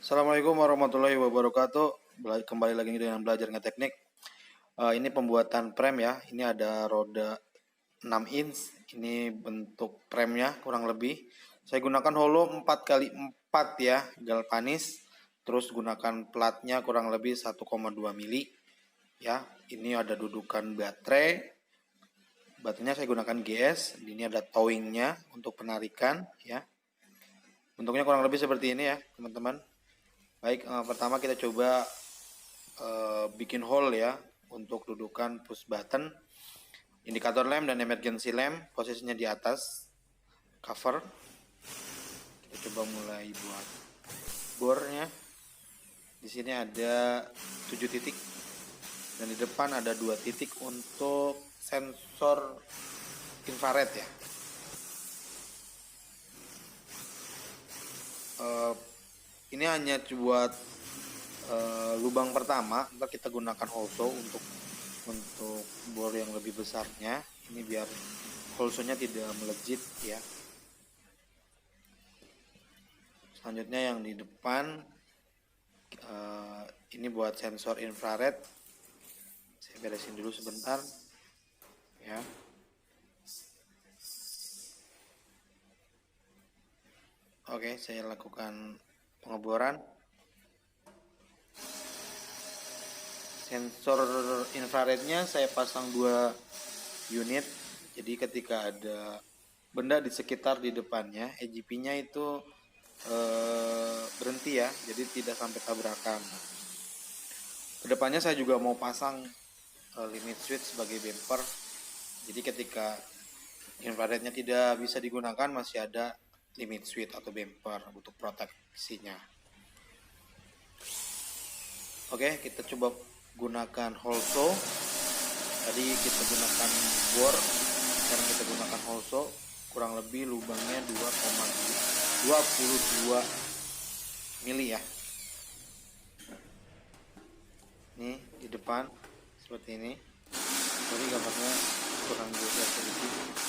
Assalamualaikum warahmatullahi wabarakatuh. Kembali lagi dengan belajar ngeteknik. Ini pembuatan prem ya. Ini ada roda 6 inch. Ini bentuk premnya kurang lebih. Saya gunakan holo 4x4 ya, galvanis. Terus gunakan platnya kurang lebih 1,2 mili ya. Ini ada dudukan baterai. Baterainya saya gunakan GS. Ini ada towingnya untuk penarikan ya. Bentuknya kurang lebih seperti ini ya, teman-teman. Baik, pertama kita coba bikin hole ya untuk dudukan push button, indikator lem dan emergency lem posisinya di atas cover. Kita coba mulai buat bornya. Di sini ada 7 titik dan di depan ada 2 titik untuk sensor infrared ya. Ini hanya buat lubang pertama, ntar kita gunakan hole saw untuk bor yang lebih besarnya. Ini biar hole saw-nya tidak melejit ya. Selanjutnya yang di depan ini buat sensor infrared. Saya beresin dulu sebentar ya. Oke, saya lakukan pengeboran. Sensor infrarednya saya pasang 2 unit. Jadi ketika ada benda di sekitar di depannya, EGP-nya itu berhenti ya, jadi tidak sampai tabrakan. Kedepannya saya juga mau pasang limit switch sebagai bumper. Jadi ketika infrarednya tidak bisa digunakan, masih ada limit switch atau bumper untuk proteksinya. Oke, kita coba gunakan hole saw. Tadi kita gunakan bor, sekarang kita gunakan hole saw. Kurang lebih lubangnya 2,22 mili ya. Nih di depan seperti ini. Jadi gambarnya kurang geser sedikit.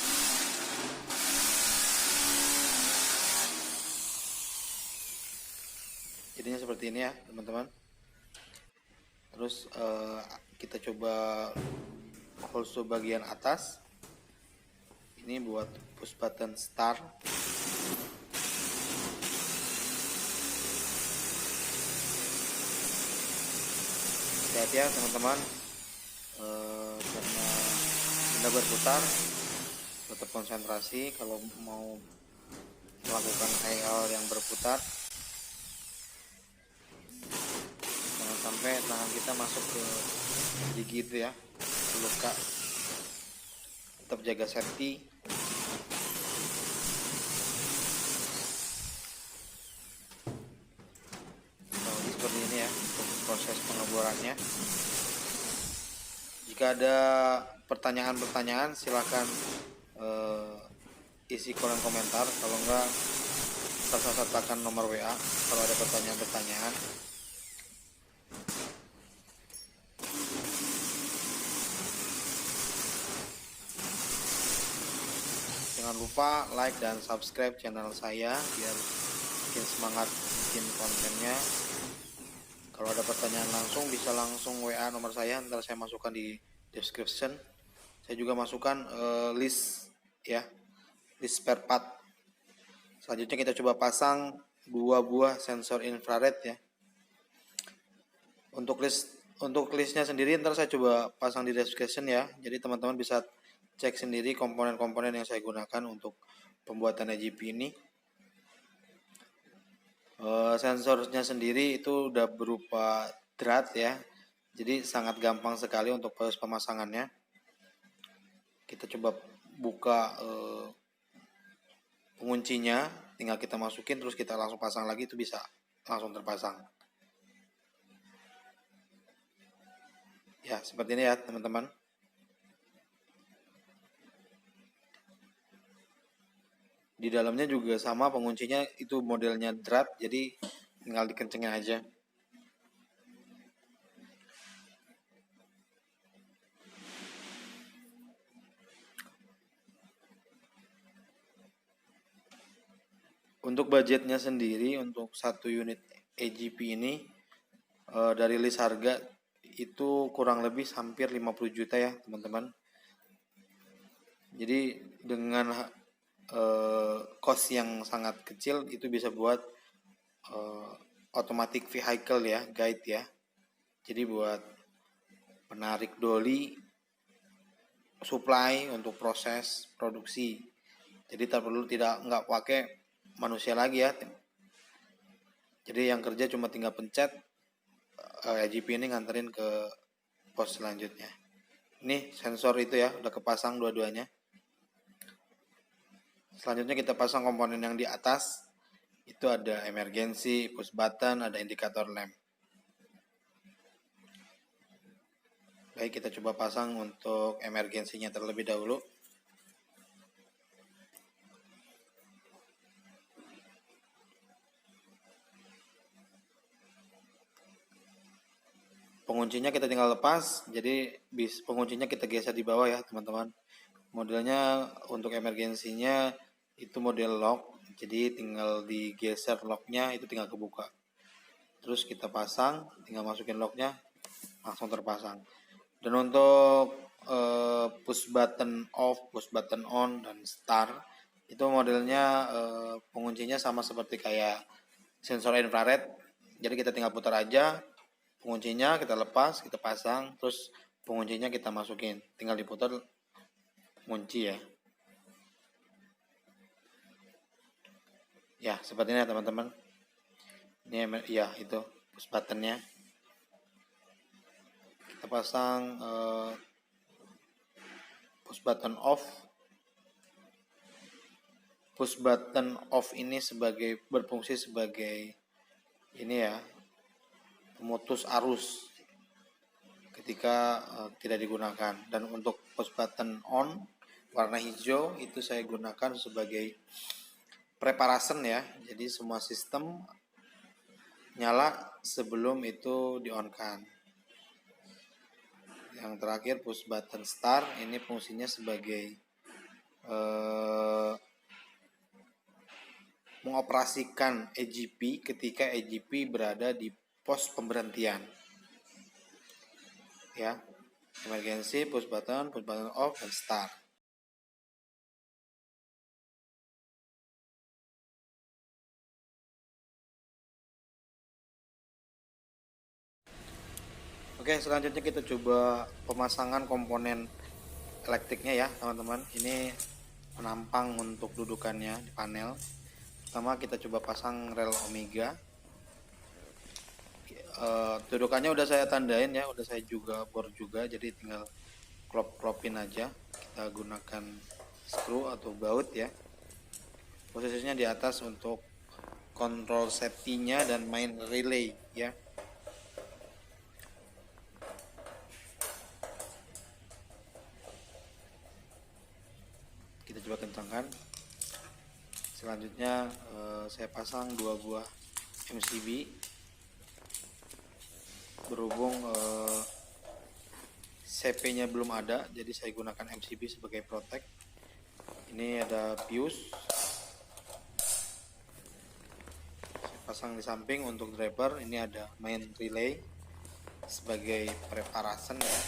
Jadinya seperti ini ya teman-teman. Terus kita coba hole saw bagian atas. Ini buat push button start. Hati-hati ya teman-teman, karena benda berputar, tetap konsentrasi kalau mau melakukan hal yang berputar. Jangan sampai tangan kita masuk ke gigi itu ya, luka. Tetap jaga safety. Seperti ini ya untuk proses pengeborannya. Jika ada pertanyaan-pertanyaan silahkan isi kolom komentar. Kalau enggak, saya sertakan nomor WA kalau ada pertanyaan-pertanyaan. Jangan lupa like dan subscribe channel saya biar bikin semangat bikin kontennya. Kalau ada pertanyaan langsung bisa langsung WA nomor saya, ntar saya masukkan di description. Saya juga masukkan list ya, list spare part. Selanjutnya kita coba pasang 2 buah sensor infrared ya. Untuk listnya sendiri ntar saya coba pasang di description ya. Jadi teman-teman bisa cek sendiri komponen-komponen yang saya gunakan untuk pembuatan EGP ini. Sensornya sendiri itu udah berupa drat ya, jadi sangat gampang sekali untuk proses pemasangannya. Kita coba buka penguncinya, tinggal kita masukin terus kita langsung pasang lagi, itu bisa langsung terpasang ya. Seperti ini ya teman-teman. Di dalamnya juga sama, penguncinya itu modelnya drat, jadi tinggal dikencengin aja. Untuk budgetnya sendiri untuk 1 unit EGP ini dari list harga itu kurang lebih hampir 50 juta ya teman-teman. Jadi dengan cost yang sangat kecil itu bisa buat automatic vehicle ya, guide ya. Jadi buat penarik doli, supply untuk proses produksi. Jadi nggak pakai manusia lagi ya. Jadi yang kerja cuma tinggal pencet, EGP ini nganterin ke pos selanjutnya. Ini sensor itu ya, udah kepasang dua-duanya. Selanjutnya kita pasang komponen yang di atas. Itu ada emergency, push button, ada indikator lamp. Baik, kita coba pasang untuk emergensinya terlebih dahulu. Penguncinya kita tinggal lepas, jadi penguncinya kita geser di bawah ya teman-teman. Modelnya untuk emergensinya itu model lock, jadi tinggal digeser locknya itu tinggal kebuka. Terus kita pasang, tinggal masukin locknya, langsung terpasang. Dan untuk push button off, push button on, dan start itu modelnya penguncinya sama seperti kayak sensor infrared. Jadi kita tinggal putar aja, penguncinya kita lepas, kita pasang, terus penguncinya kita masukin, tinggal diputar kunci ya. Ya seperti ini ya teman-teman. Ini ya itu push buttonnya. Kita pasang push button off. Push button off ini berfungsi sebagai ini ya, pemutus arus ketika tidak digunakan. Dan untuk push button on warna hijau itu saya gunakan sebagai preparation ya. Jadi semua sistem nyala sebelum itu di-on-kan. Yang terakhir push button start ini fungsinya sebagai mengoperasikan EGP ketika EGP berada di pos pemberhentian. Ya, emergency, push button off, dan start. Oke, selanjutnya kita coba pemasangan komponen elektriknya ya teman-teman. Ini penampang untuk dudukannya di panel. Pertama kita coba pasang rel Omega. Dudukannya udah saya tandain ya, udah saya juga bor juga, jadi tinggal klopin aja. Kita gunakan screw atau baut ya. Posisinya di atas untuk kontrol safety-nya dan main relay ya. Kita coba kencangkan. Selanjutnya saya pasang 2 buah MCB. Berhubung CP-nya belum ada, jadi saya gunakan MCB sebagai protect. Ini ada fuse. Saya pasang di samping untuk driver. Ini ada main relay sebagai preparation ya.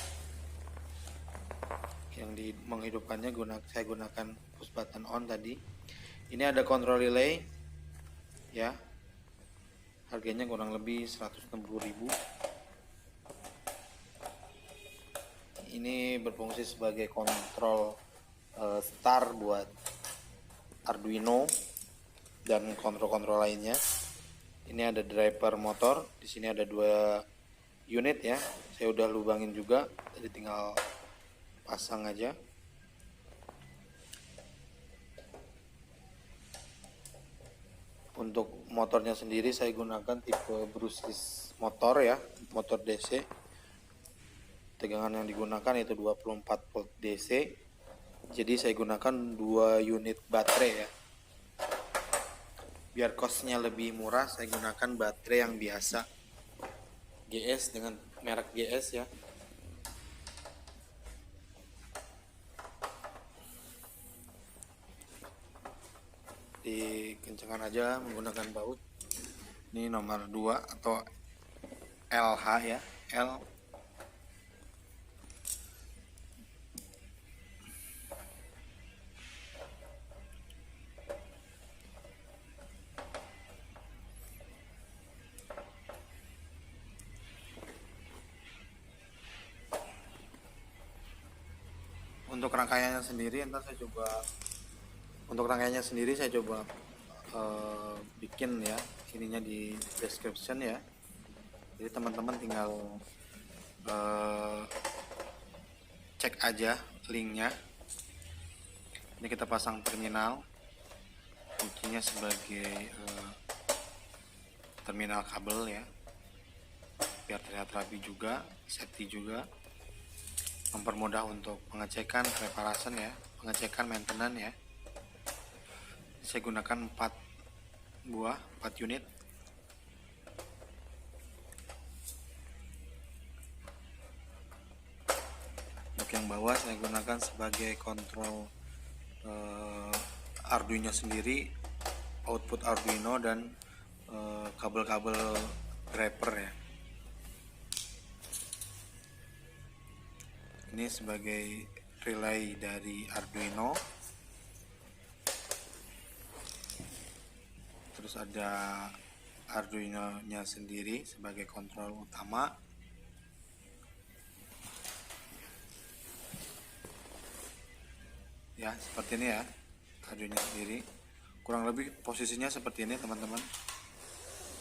Yang menghidupkannya saya gunakan push button on tadi. Ini ada control relay ya. Harganya kurang lebih 160.000. Ini berfungsi sebagai kontrol start buat Arduino dan kontrol-kontrol lainnya. Ini ada driver motor, di sini ada 2 unit ya. Saya udah lubangin juga, jadi tinggal pasang aja. Untuk motornya sendiri saya gunakan tipe Brushless motor ya, motor DC. Tegangan yang digunakan itu 24 volt DC. Jadi saya gunakan 2 unit baterai ya. Biar costnya lebih murah, saya gunakan baterai yang biasa, GS dengan merek GS ya. Dikencangkan aja menggunakan baut. Ini nomor 2 atau LH ya, L. Untuk rangkaiannya sendiri saya coba bikin ya ininya di description ya. Jadi teman-teman tinggal cek aja linknya. Ini kita pasang terminal, fungsinya sebagai terminal kabel ya, biar terlihat rapi juga, safety juga, mempermudah untuk pengecekan reparasi ya, pengecekan maintenance ya. Saya gunakan 4 unit. Untuk yang bawah saya gunakan sebagai kontrol Arduino sendiri, output Arduino dan kabel-kabel driver ya. Ini sebagai relay dari Arduino. Terus ada Arduino-nya sendiri sebagai kontrol utama. Ya, seperti ini ya. Arduino sendiri. Kurang lebih posisinya seperti ini, teman-teman.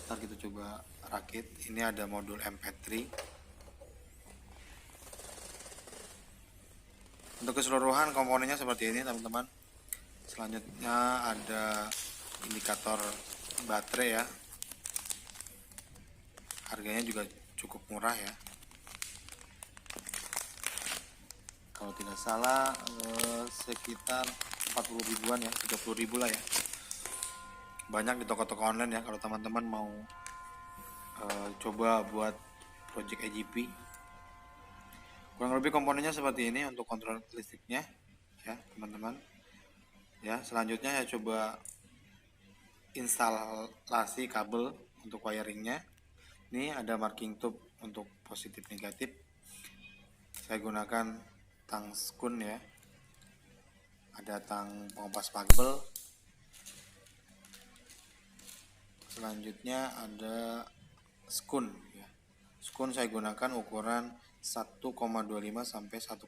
Ntar kita coba rakit. Ini ada modul MP3. Untuk keseluruhan komponennya seperti ini, teman-teman. Selanjutnya ada indikator baterai ya. Harganya juga cukup murah ya. Kalau tidak salah sekitar 40 ribuan ya, 30 ribu lah ya. Banyak di toko-toko online ya kalau teman-teman mau coba buat project EGP. Kurang lebih komponennya seperti ini untuk kontrol listriknya ya, teman-teman. Ya, selanjutnya saya coba instalasi kabel untuk wiringnya. Ini ada marking tube untuk positif negatif. Saya gunakan tang skun ya. Ada tang pengopas kabel. Selanjutnya ada skun ya. Skun saya gunakan ukuran 1,25 sampai 1,5.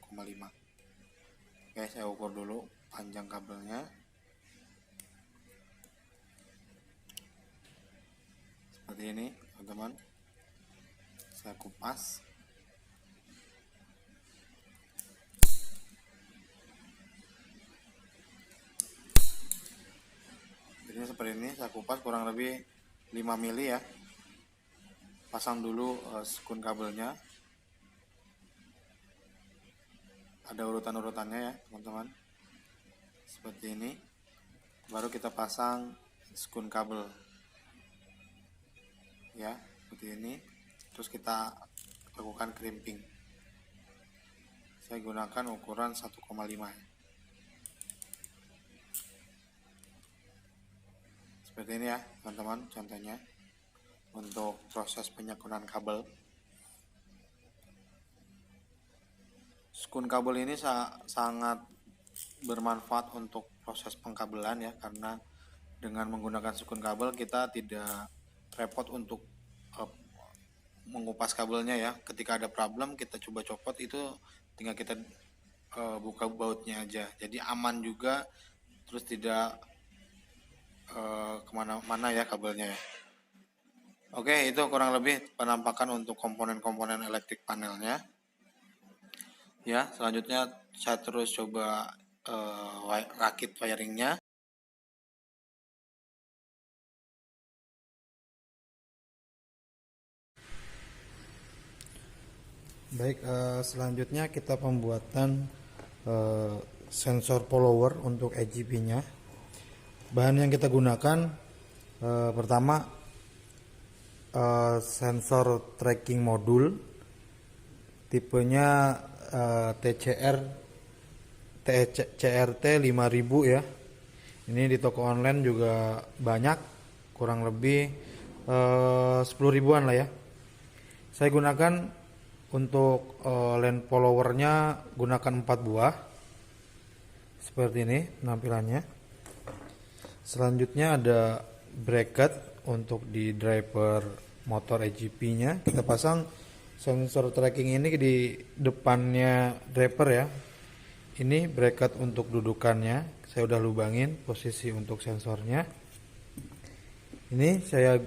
Oke, saya ukur dulu panjang kabelnya. Seperti ini, teman-teman. Saya kupas. Jadi seperti ini, saya kupas kurang lebih 5 mili ya. Pasang dulu skun kabelnya. Ada urutan-urutannya ya, teman-teman. Seperti ini. Baru kita pasang skun kabel. Ya, seperti ini. Terus kita lakukan crimping. Saya gunakan ukuran 1,5 ya. Seperti ini ya, teman-teman, contohnya untuk proses penyekunan kabel. Skun kabel ini sangat bermanfaat untuk proses pengkabelan ya, karena dengan menggunakan skun kabel kita tidak repot untuk mengupas kabelnya ya. Ketika ada problem kita coba copot, itu tinggal kita buka bautnya aja. Jadi aman juga, terus tidak kemana-mana ya kabelnya ya. Oke, itu kurang lebih penampakan untuk komponen-komponen elektrik panelnya. Ya, selanjutnya saya terus coba rakit wiringnya. Baik, selanjutnya kita pembuatan sensor follower untuk EGP-nya. Bahan yang kita gunakan pertama sensor tracking modul, tipenya CRT 5000 ya. Ini di toko online juga banyak, kurang lebih 10 ribuan lah ya. Saya gunakan untuk lamp followernya, gunakan 4 buah seperti ini penampilannya. Selanjutnya ada bracket untuk di driver motor EGP nya. Kita pasang sensor tracking ini di depannya driver ya. Ini bracket untuk dudukannya, saya udah lubangin posisi untuk sensornya. Ini saya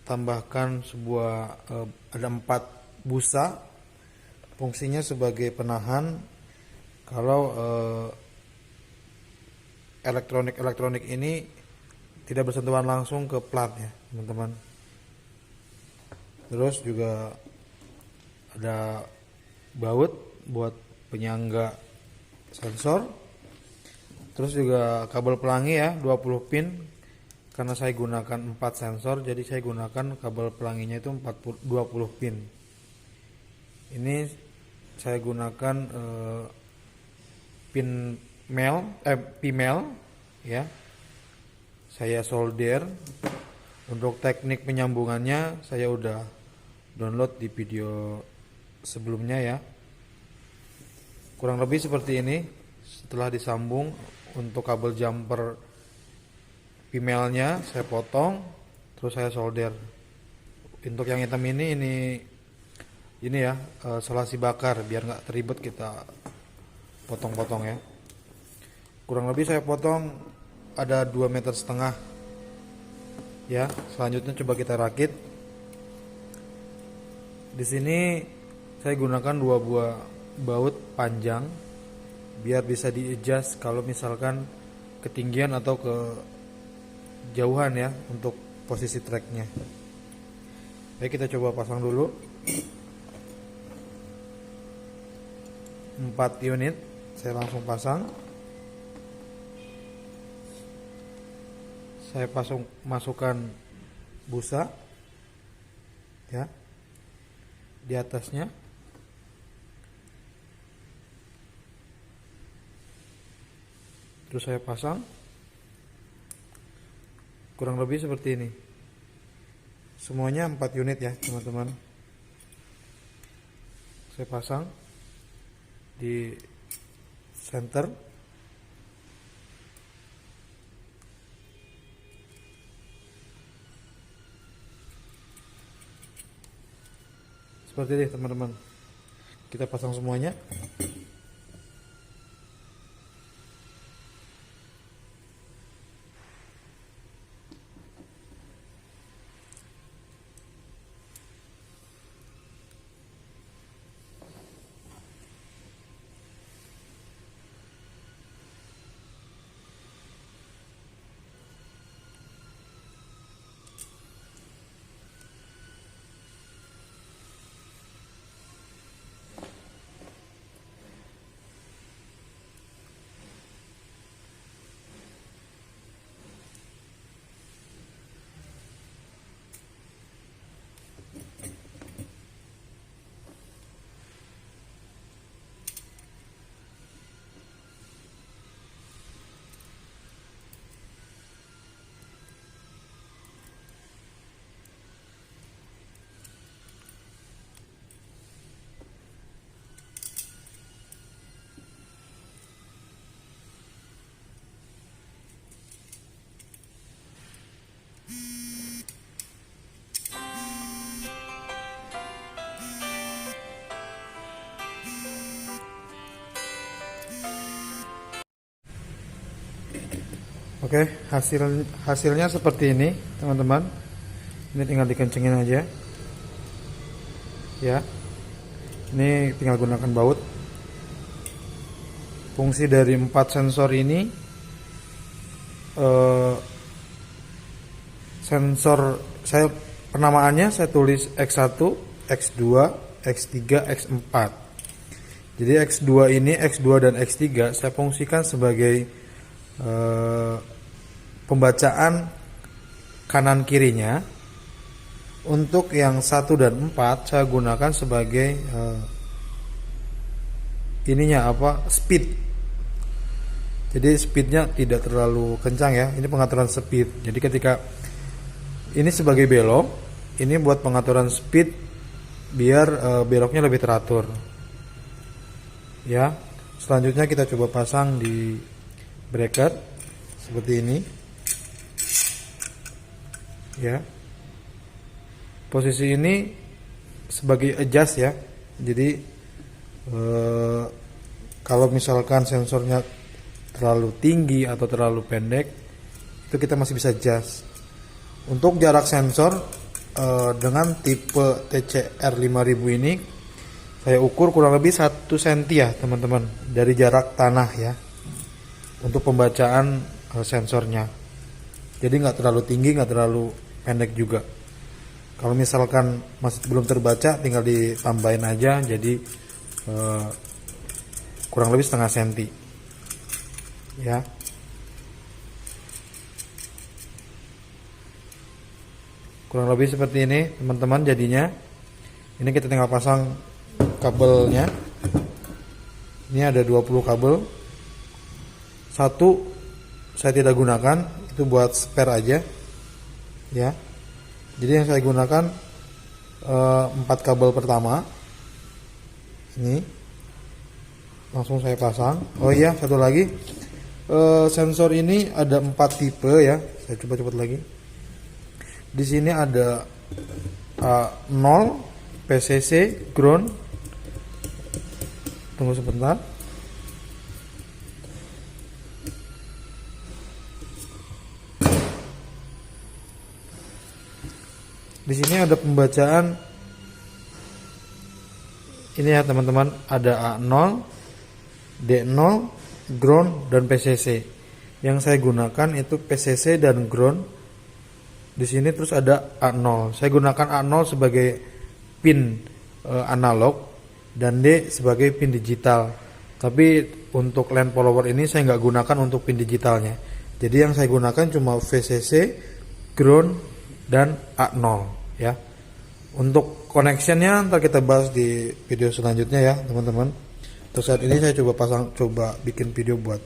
tambahkan sebuah ada 4 busa, fungsinya sebagai penahan kalau elektronik ini tidak bersentuhan langsung ke plat ya teman-teman. Terus juga ada baut buat penyangga sensor. Terus juga kabel pelangi ya 20 pin, karena saya gunakan 4 sensor jadi saya gunakan kabel pelanginya itu 20 pin. Ini saya gunakan P-mel ya. Saya solder. Untuk teknik penyambungannya saya udah download di video sebelumnya ya. Kurang lebih seperti ini. Setelah disambung, untuk kabel jumper P-melnya saya potong, terus saya solder. Untuk yang hitam ini ya selasi bakar, biar nggak teribet kita potong-potong ya. Kurang lebih saya potong ada 2,5 meter ya. Selanjutnya coba kita rakit. Di sini saya gunakan 2 buah baut panjang biar bisa di-adjust kalau misalkan ketinggian atau kejauhan ya untuk posisi tracknya. Baik, kita coba pasang dulu 4 unit. Saya langsung pasang. Saya masukkan busa ya di atasnya. Terus saya pasang. Kurang lebih seperti ini. Semuanya 4 unit ya teman-teman. Saya pasang di center. Seperti ini teman-teman. Kita pasang semuanya. Oke, hasilnya seperti ini, teman-teman. Ini tinggal dikencengin aja. Ya. Ini tinggal gunakan baut. Fungsi dari 4 sensor ini, sensor saya penamaannya saya tulis X1, X2, X3, X4. Jadi X2 dan X3 saya fungsikan sebagai pembacaan kanan kirinya. Untuk yang 1 dan 4 saya gunakan sebagai speed. Jadi speednya tidak terlalu kencang ya. Ini pengaturan speed. Jadi ketika Ini sebagai belok, ini buat pengaturan speed biar beloknya lebih teratur. Ya, selanjutnya kita coba pasang di bracket seperti ini. Ya, posisi ini sebagai adjust ya. Jadi kalau misalkan sensornya terlalu tinggi atau terlalu pendek, itu kita masih bisa adjust. Untuk jarak sensor dengan tipe TCR 5000 ini saya ukur kurang lebih 1 cm ya teman-teman, dari jarak tanah ya, untuk pembacaan sensornya. Jadi nggak terlalu tinggi, nggak terlalu pendek juga. Kalau misalkan masih belum terbaca, tinggal ditambahin aja, jadi kurang lebih setengah senti ya. Kurang lebih seperti ini teman-teman jadinya. Ini kita tinggal pasang kabelnya. Ini ada 20 kabel. Satu saya tidak gunakan, itu buat spare aja ya. Jadi yang saya gunakan 4 kabel pertama ini langsung saya pasang. Oh iya, satu lagi, sensor ini ada 4 tipe ya. Saya coba cepat lagi. Di sini ada 0, PCC, ground. Tunggu sebentar. Di sini ada pembacaan ini ya teman-teman, ada A0, D0, ground dan PCC. Yang saya gunakan itu PCC dan ground. Di sini terus ada A0. Saya gunakan A0 sebagai pin analog dan D sebagai pin digital. Tapi untuk lamp follower ini saya nggak gunakan untuk pin digitalnya. Jadi yang saya gunakan cuma VCC, ground dan A0 ya. Untuk connectionnya ntar kita bahas di video selanjutnya ya teman-teman. Terus saat ini saya coba bikin video buat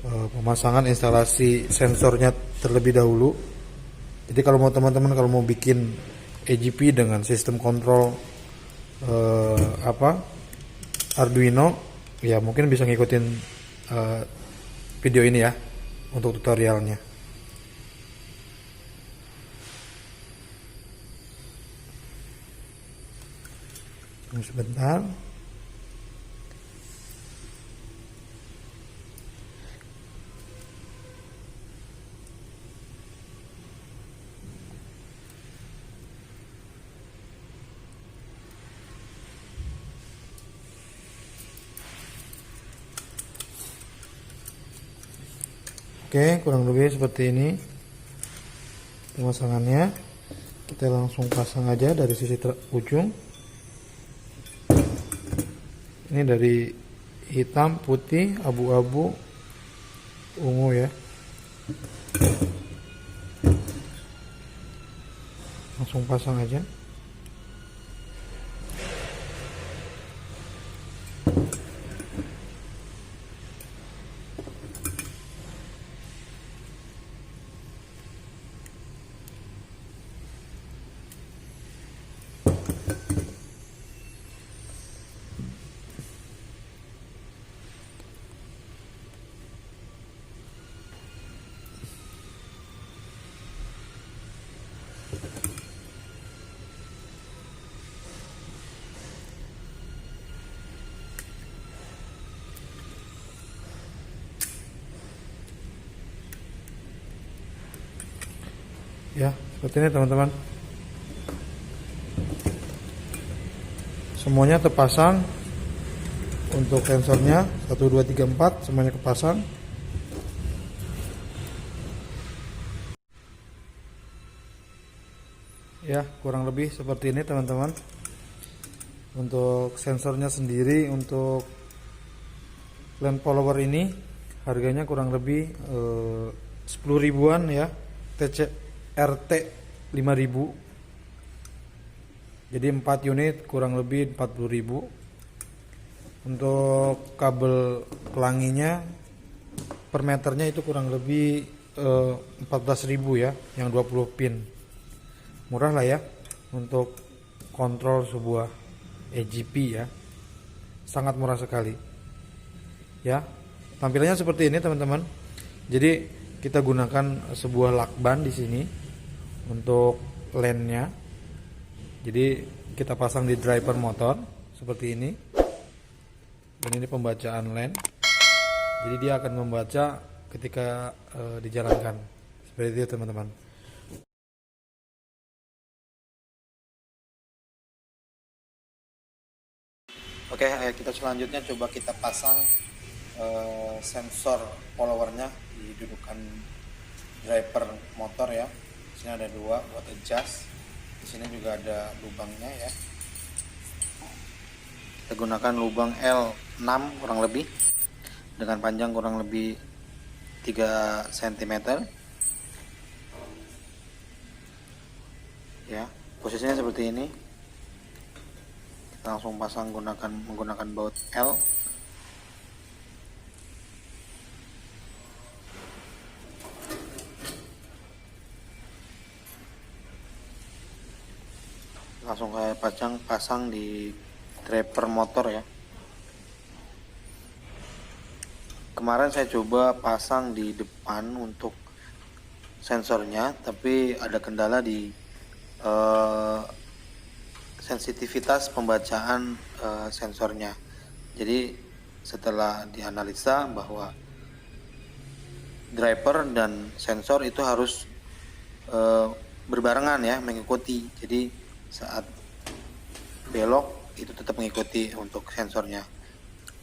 pemasangan instalasi sensornya terlebih dahulu. Jadi kalau mau teman-teman mau bikin AGP dengan sistem kontrol Arduino, ya mungkin bisa ngikutin video ini ya untuk tutorialnya. Tunggu sebentar. Oke, kurang lebih seperti ini pemasangannya. Kita langsung pasang aja dari sisi ujung. Ini dari hitam, putih, abu-abu, ungu ya. Langsung pasang aja. Ya, seperti ini teman-teman. Semuanya terpasang. Untuk sensornya 1 2 3 4 semuanya kepasang. Ya, kurang lebih seperti ini teman-teman. Untuk sensornya sendiri, untuk lamp follower ini harganya kurang lebih 10 ribuan ya. RT 5000. Jadi 4 unit kurang lebih 40.000. Untuk kabel pelanginya per meternya itu kurang lebih 14.000 ya, yang 20 pin. murah lah ya untuk kontrol sebuah AGP ya, sangat murah sekali ya. Tampilannya seperti ini teman-teman. Jadi kita gunakan sebuah lakban di sini untuk lamp-nya. Jadi kita pasang di driver motor seperti ini. Dan ini pembacaan lamp. Jadi dia akan membaca ketika dijalankan. Seperti itu teman-teman. Oke, kita selanjutnya coba kita pasang sensor followernya di dudukan driver motor ya. Di sini ada dua buat adjust. Di sini juga ada lubangnya ya. Kita gunakan lubang L6 kurang lebih dengan panjang kurang lebih 3 cm ya. Posisinya seperti ini. Kita langsung pasang menggunakan baut L. Langsung saya pasang di driver motor ya. Kemarin saya coba pasang di depan untuk sensornya, tapi ada kendala di sensitivitas pembacaan sensornya. Jadi setelah dianalisa bahwa driver dan sensor itu harus berbarengan ya, mengikuti. Jadi saat belok itu tetap mengikuti untuk sensornya.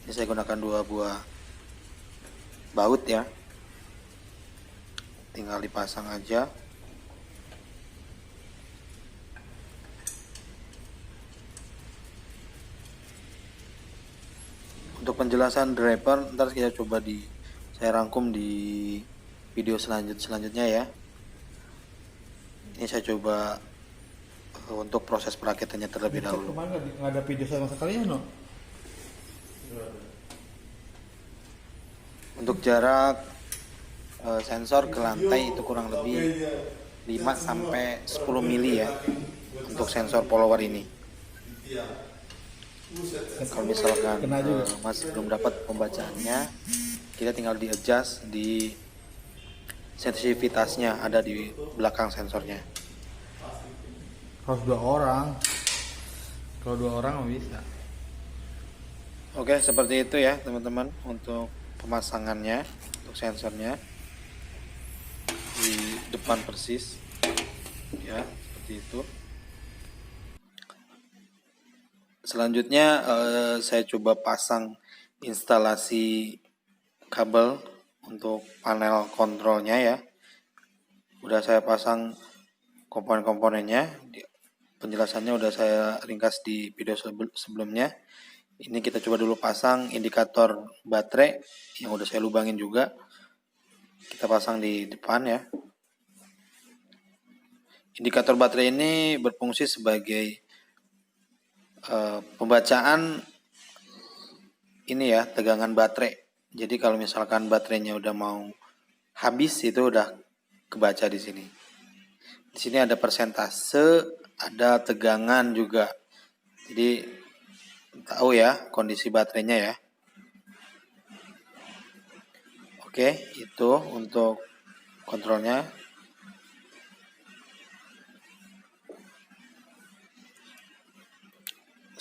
Ini saya gunakan 2 buah baut ya, tinggal dipasang aja. Untuk penjelasan driver ntar kita coba saya rangkum di video selanjutnya ya. Ini saya coba untuk proses perakitannya terlebih dahulu. Kemarin nggak ada video sama sekali ya, no? Untuk jarak sensor ke lantai itu kurang lebih 5 sampai 10 mili ya untuk sensor follower ini. Kalau misalkan masih belum dapat pembacaannya, kita tinggal di adjust di sensitivitasnya, ada di belakang sensornya. Harus 2 orang. Kalau 2 orang nggak bisa. Oke, seperti itu ya teman-teman untuk pemasangannya untuk sensornya di depan persis ya, seperti itu. Selanjutnya saya coba pasang instalasi kabel untuk panel kontrolnya ya. Udah saya pasang komponen-komponennya, penjelasannya udah saya ringkas di video sebelumnya. Ini kita coba dulu pasang indikator baterai yang udah saya lubangin juga. Kita pasang di depan ya. Indikator baterai ini berfungsi sebagai pembacaan ini ya, tegangan baterai. Jadi kalau misalkan baterainya udah mau habis, itu udah kebaca di sini. Di sini ada persentase, ada tegangan juga. Jadi tahu ya kondisi baterainya ya. Oke, itu untuk kontrolnya.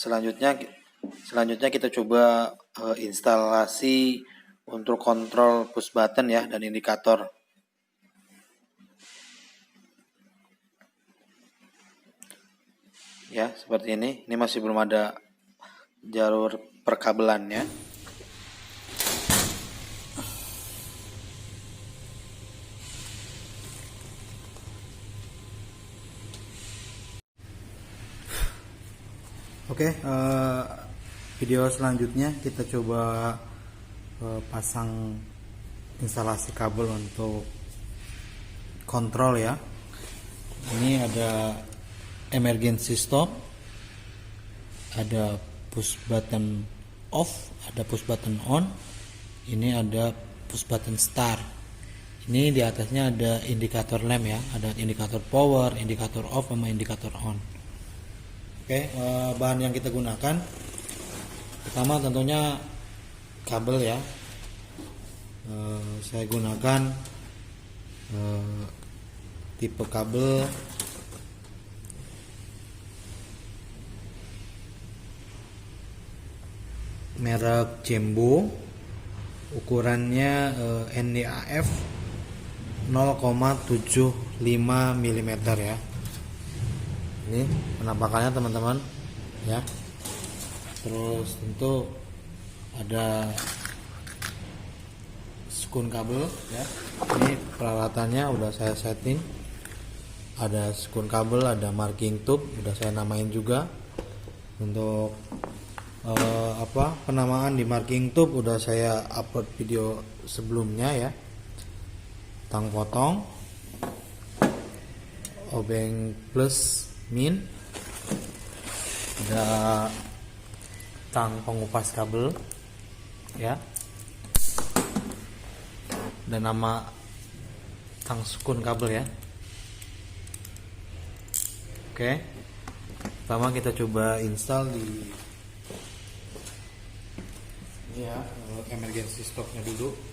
Selanjutnya kita coba instalasi untuk kontrol push button ya dan indikator. Ya, seperti ini. Ini masih belum ada jalur perkabelannya. Oke, video selanjutnya kita coba pasang instalasi kabel untuk kontrol ya. Ini ada emergency stop, ada push button off, ada push button on, ini ada push button start. Ini di atasnya ada indikator lamp ya, ada indikator power, indikator off sama indikator on. Oke, bahan yang kita gunakan pertama tentunya kabel ya. Saya gunakan tipe kabel merek Jembo, ukurannya NDAF 0,75 mm ya. Ini penampakannya teman-teman ya. Terus tentu ada skun kabel ya. Ini peralatannya udah saya setting. Ada skun kabel, ada marking tube, udah saya namain juga. Untuk penamaan di marking tube udah saya upload video sebelumnya ya. Tang potong, obeng plus min, ada tang pengupas kabel ya, dan nama tang skun kabel ya. Oke, pertama kita coba install di ini ya, emergency stopnya dulu.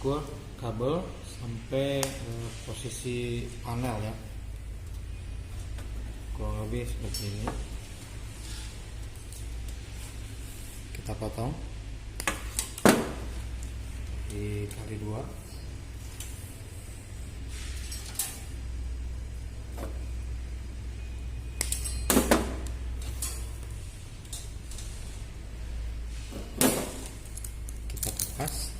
Ukur kabel sampai posisi panel ya, kurang lebih seperti ini. Kita potong dikali 2. Kita kupas.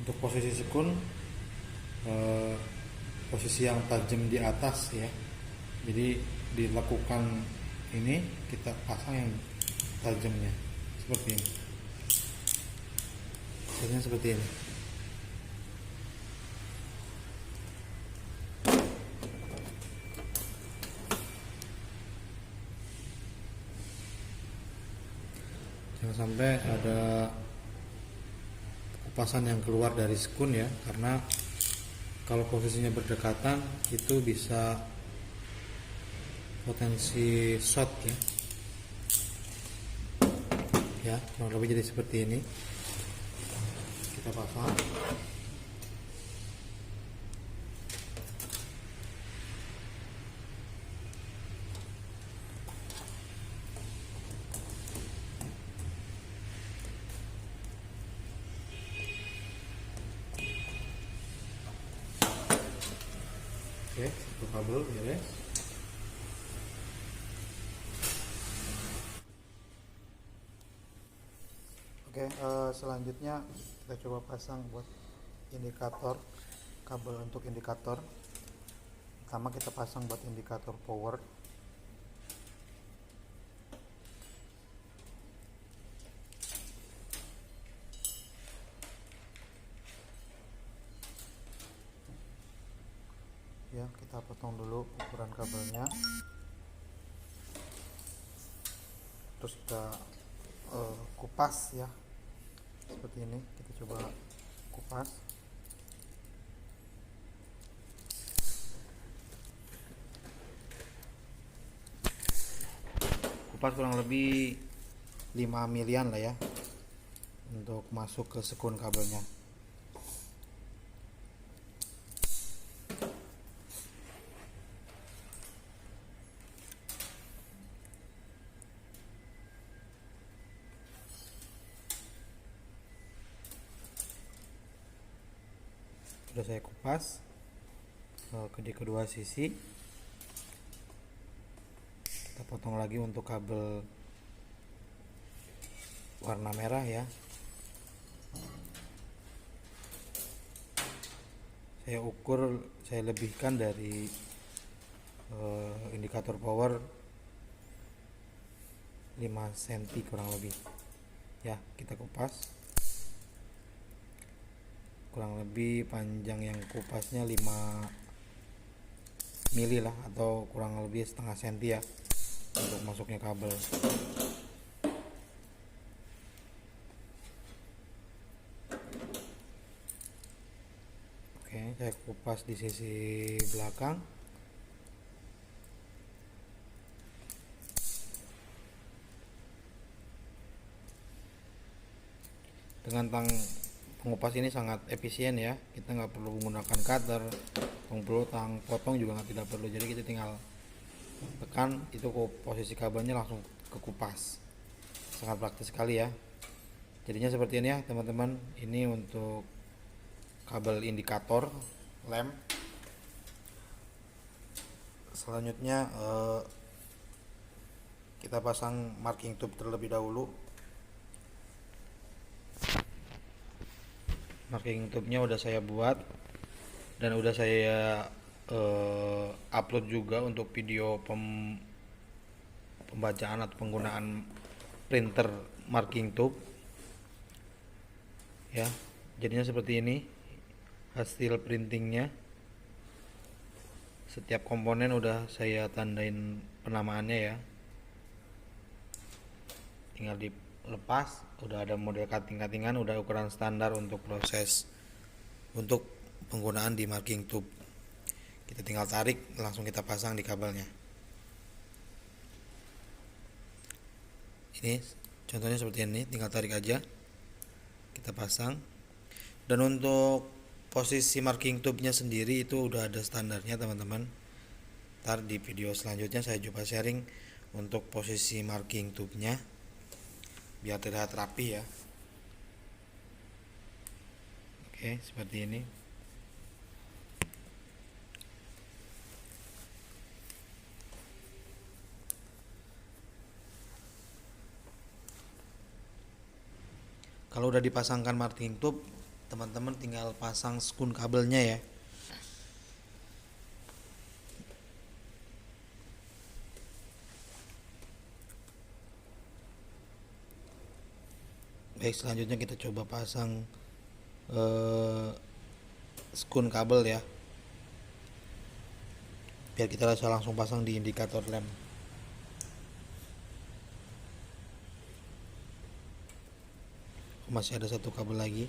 Untuk posisi skun, posisi yang tajam di atas ya, jadi dilakukan ini kita pasang yang tajamnya seperti ini, hasilnya seperti ini. Jangan sampai ada kupasan yang keluar dari skun ya, karena kalau posisinya berdekatan itu bisa potensi short ya, kurang lebih jadi seperti ini. Kita pasang. kabel beres. Oke, selanjutnya kita coba pasang buat indikator, kabel untuk indikator. Pertama kita pasang buat indikator power. Ya, kita potong dulu ukuran kabelnya. Terus kita kupas ya, seperti ini. Kita coba kupas. Kupas kurang lebih 5 milian lah ya untuk masuk ke sekun kabelnya. Sudah saya kupas di kedua sisi. Kita potong lagi untuk kabel warna merah ya. Saya ukur, saya lebihkan dari indikator power 5 cm kurang lebih ya. Kita kupas kurang lebih, panjang yang kupasnya 5 mili lah, atau kurang lebih setengah senti ya untuk masuknya kabel. Oke, saya kupas di sisi belakang. Dengan pengupas ini sangat efisien ya, kita nggak perlu menggunakan cutter, tang potong juga tidak perlu. Jadi kita tinggal tekan itu posisi kabelnya langsung kekupas. Sangat praktis sekali ya. Jadinya seperti ini ya teman-teman. Ini untuk kabel indikator lem. Selanjutnya kita pasang marking tube terlebih dahulu. Marking tube-nya udah saya buat dan udah saya upload juga untuk video pembacaan atau penggunaan printer marking tube ya. Jadinya seperti ini hasil printingnya. Setiap komponen udah saya tandain penamaannya ya, tinggal dilepas. Udah ada model cutting-cuttingan, udah ukuran standar untuk proses untuk penggunaan di marking tube. Kita tinggal tarik, langsung kita pasang di kabelnya. Ini contohnya seperti ini, tinggal tarik aja, kita pasang. Dan untuk posisi marking tube-nya sendiri itu udah ada standarnya teman-teman. Ntar di video selanjutnya saya coba sharing untuk posisi marking tube-nya biar terlihat rapi ya. Oke, seperti ini. Kalau udah dipasangkan marking tube, teman-teman tinggal pasang skun kabelnya ya. Baik, selanjutnya kita coba pasang skun kabel ya, biar kita bisa langsung pasang di indikator lem. Masih ada satu kabel lagi.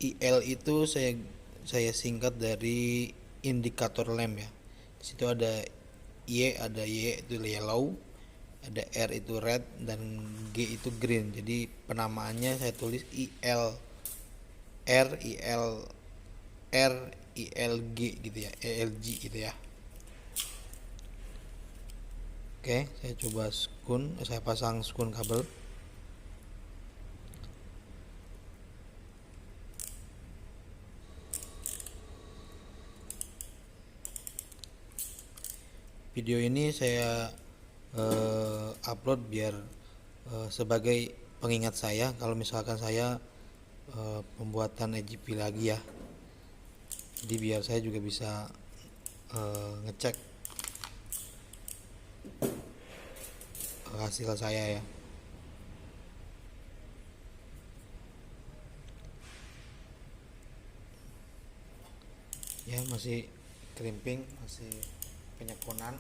IL itu saya singkat dari indikator lem ya. Di situ ada Y itu yellow, ada R itu red, dan G itu green. Jadi penamaannya saya tulis IL R, IL R, ILG gitu ya, ELG gitu ya. Oke, saya coba saya pasang skun kabel. video ini saya upload biar sebagai pengingat saya kalau misalkan saya pembuatan EGP lagi ya. Jadi biar saya juga bisa ngecek hasil saya ya. Ya masih krimping, masih penyekunan.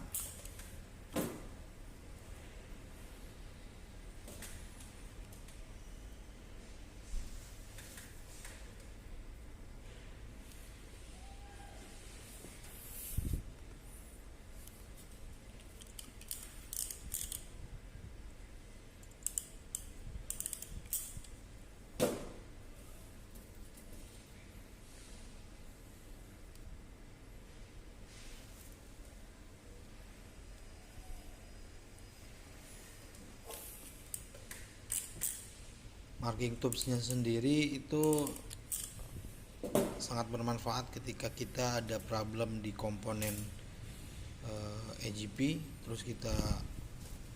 Marking tubesnya sendiri itu sangat bermanfaat ketika kita ada problem di komponen EGP, terus kita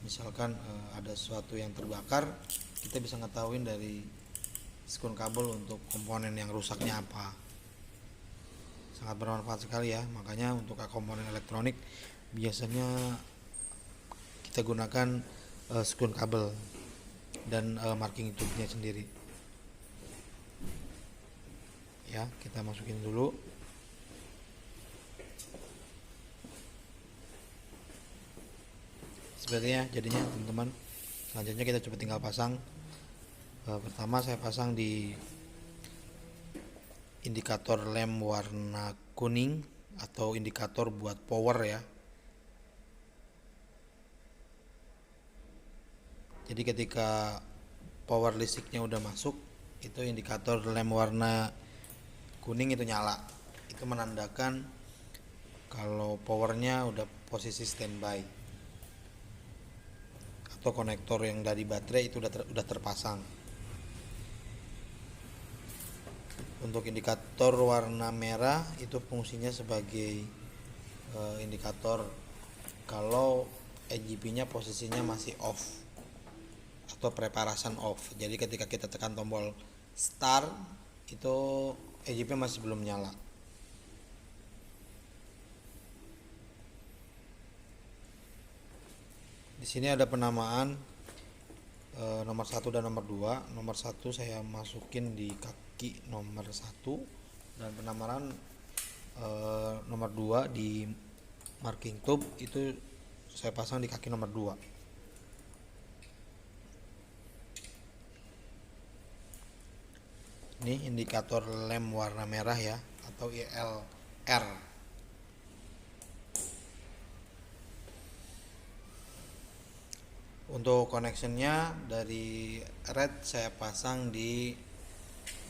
misalkan ada sesuatu yang terbakar, kita bisa ngetahuin dari sekun kabel untuk komponen yang rusaknya apa. Sangat bermanfaat sekali ya. Makanya untuk komponen elektronik biasanya kita gunakan sekun kabel dan marking tube-nya sendiri. Ya, kita masukin dulu. Sebenarnya jadinya teman-teman. Selanjutnya kita coba tinggal pasang. Pertama saya pasang di indikator lem warna kuning atau indikator buat power ya. Jadi ketika power listriknya udah masuk, itu indikator lem warna kuning itu nyala. Itu menandakan kalau powernya udah posisi standby atau konektor yang dari baterai itu udah terpasang. Untuk indikator warna merah itu fungsinya sebagai indikator kalau EGP-nya posisinya masih off atau preparasan off. Jadi ketika kita tekan tombol start itu EGP masih belum nyala. Di sini ada penamaan nomor 1 dan nomor 2. Nomor 1 saya masukin di kaki nomor 1 dan penamaan nomor 2 di marking tube itu saya pasang di kaki nomor 2. Ini indikator lem warna merah ya, atau ILR. Untuk connectionnya dari red saya pasang di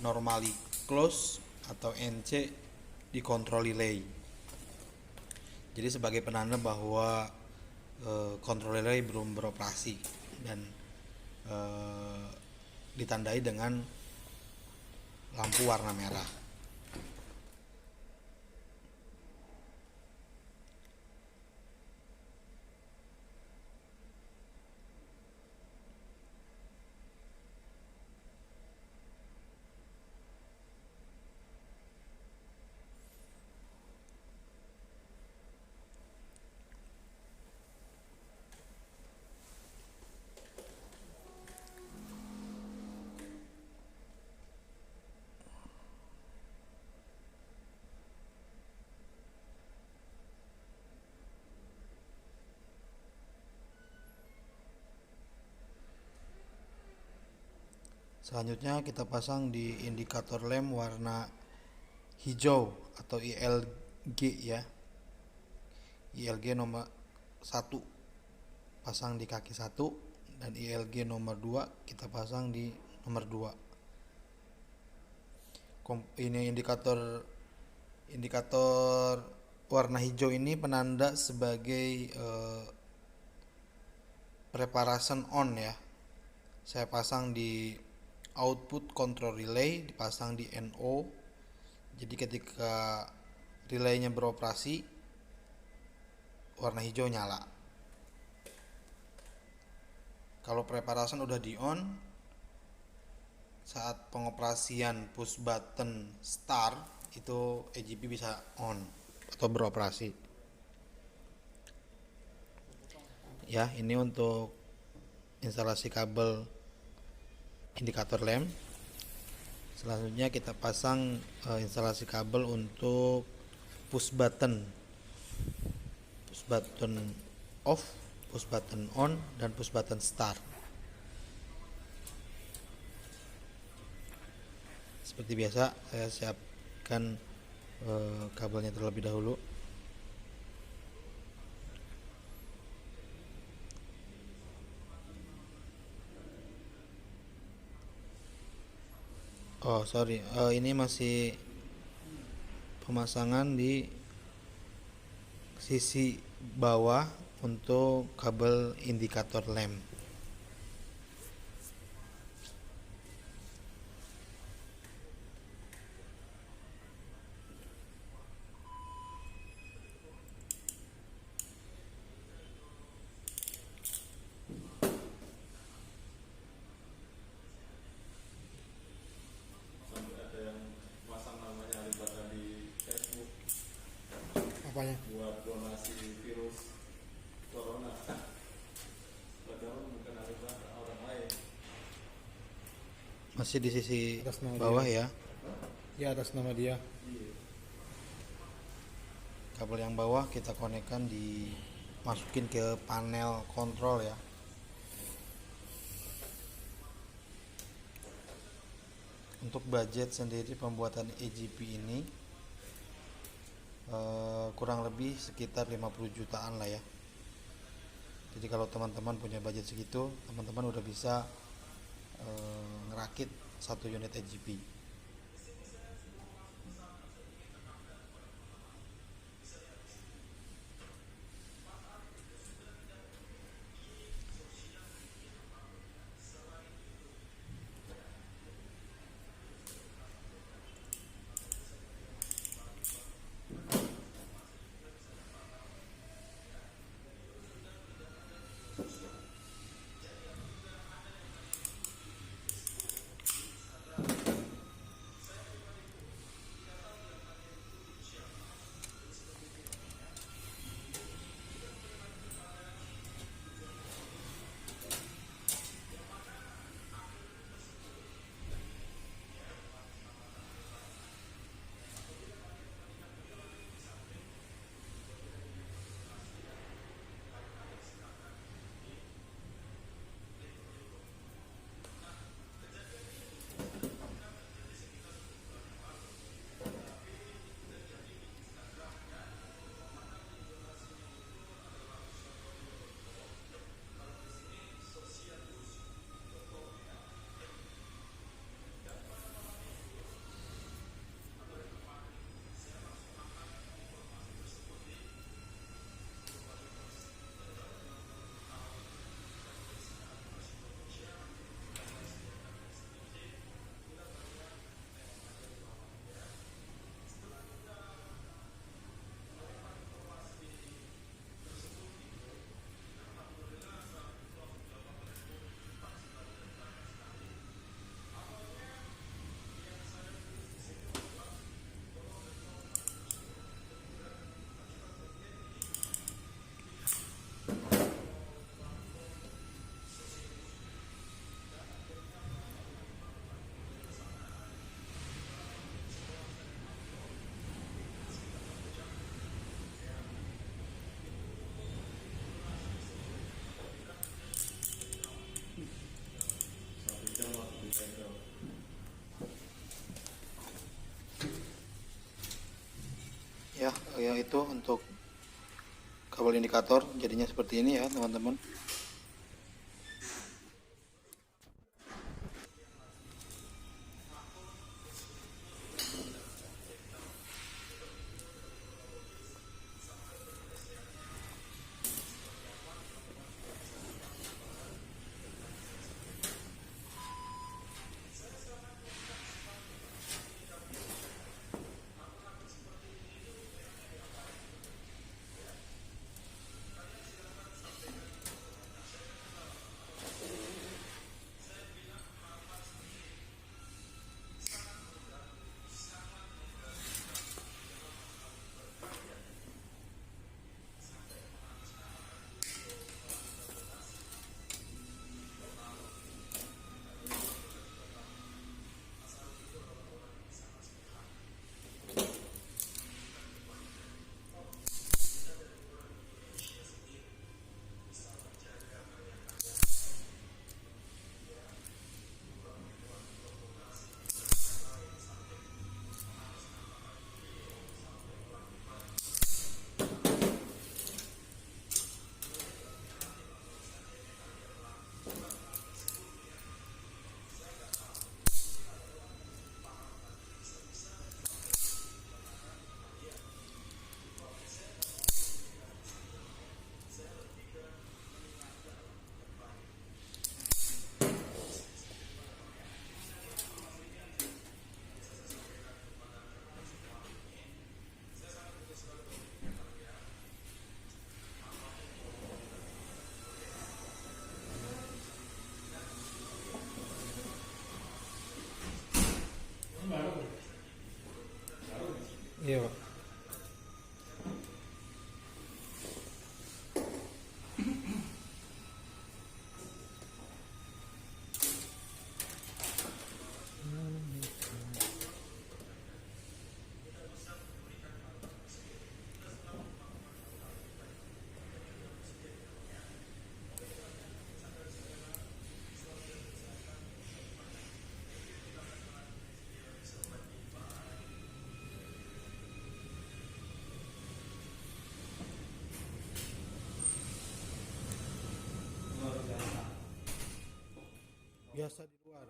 normally close atau NC di control relay. Jadi sebagai penanda bahwa control relay belum beroperasi dan ditandai dengan lampu warna merah. Selanjutnya kita pasang di indikator lem warna hijau atau ILG ya. ILG nomor 1 pasang di kaki 1 dan ILG nomor 2 kita pasang di nomor 2. Ini indikator warna hijau ini penanda sebagai preparation on ya. Saya pasang di output control relay, dipasang di NO. Jadi ketika relaynya beroperasi warna hijau nyala. Kalau preparation udah di on, saat pengoperasian push button start itu EGP bisa on atau beroperasi. Ya, ini untuk instalasi kabel indikator lem. Selanjutnya kita pasang instalasi kabel untuk push button off, push button on, dan push button start. Seperti biasa, saya siapkan kabelnya terlebih dahulu. Oh sorry, ini masih pemasangan di sisi bawah untuk kabel indikator lem. Apanya? Buat donasi virus corona, padahal bukan alibata orang lain. Masih di sisi Atas nama bawah dia. ya. Ya, atas nama dia. Kabel yang bawah kita konekkan, dimasukin ke panel kontrol ya. Untuk budget sendiri pembuatan EGP ini kurang lebih sekitar 50 jutaan lah ya. Jadi kalau teman-teman punya budget segitu, teman-teman udah bisa ngerakit satu unit EGP. Ya itu untuk kabel indikator jadinya seperti ini ya teman-teman. Iya Pak. Biasa di luar.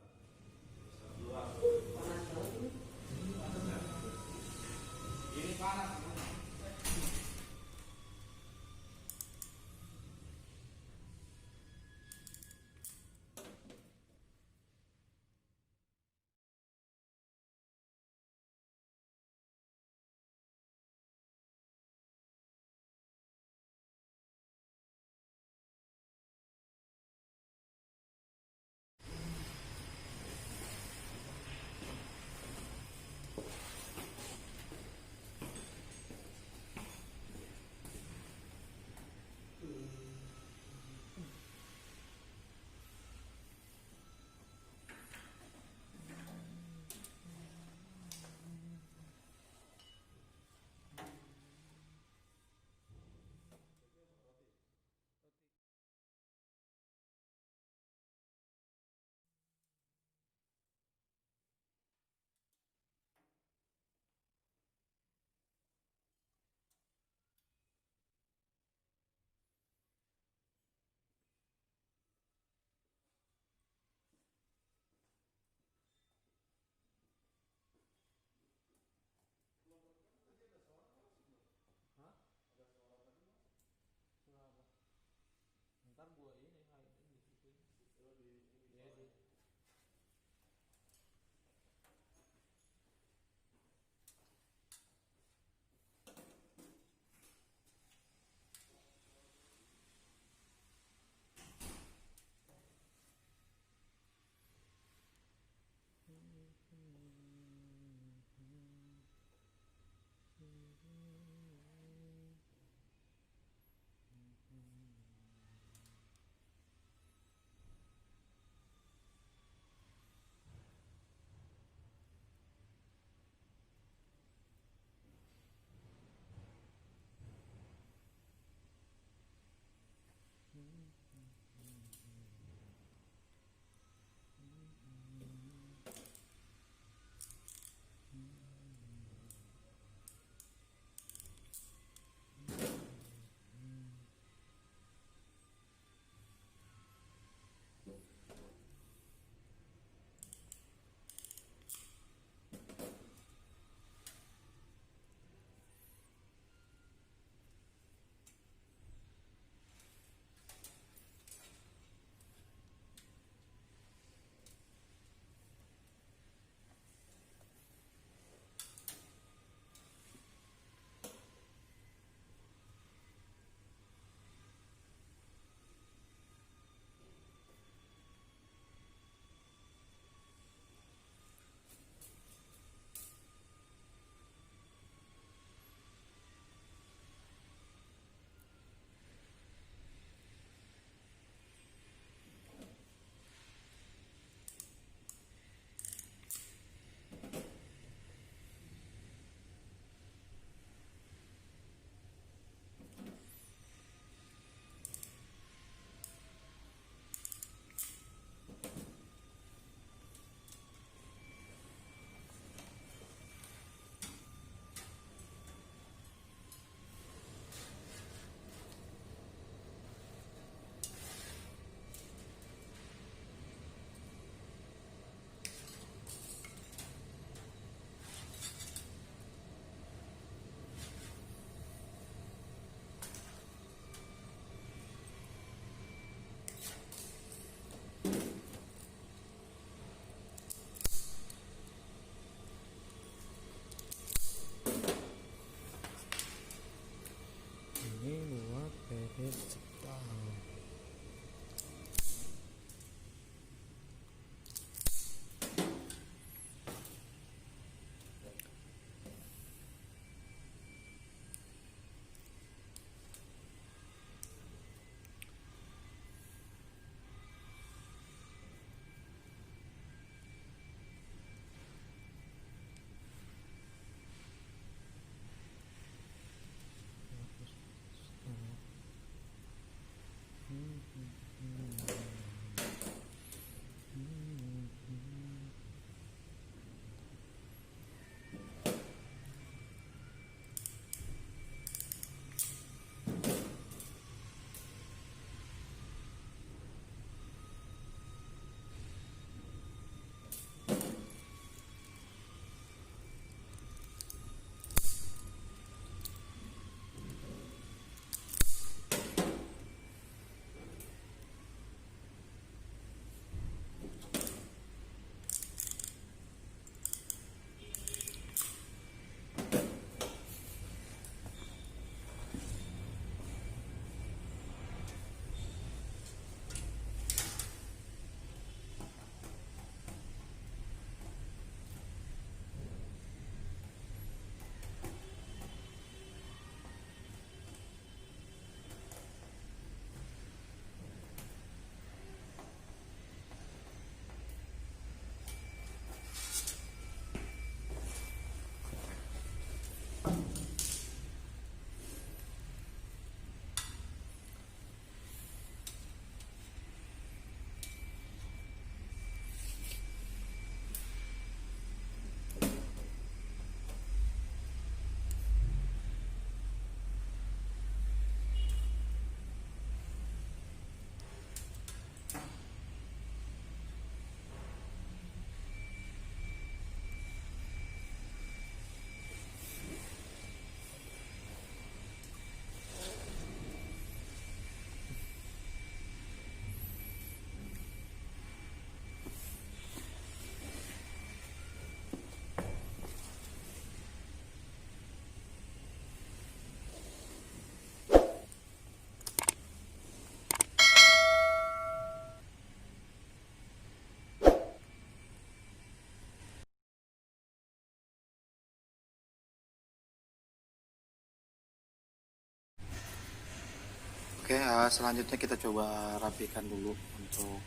Oke, selanjutnya kita coba rapikan dulu untuk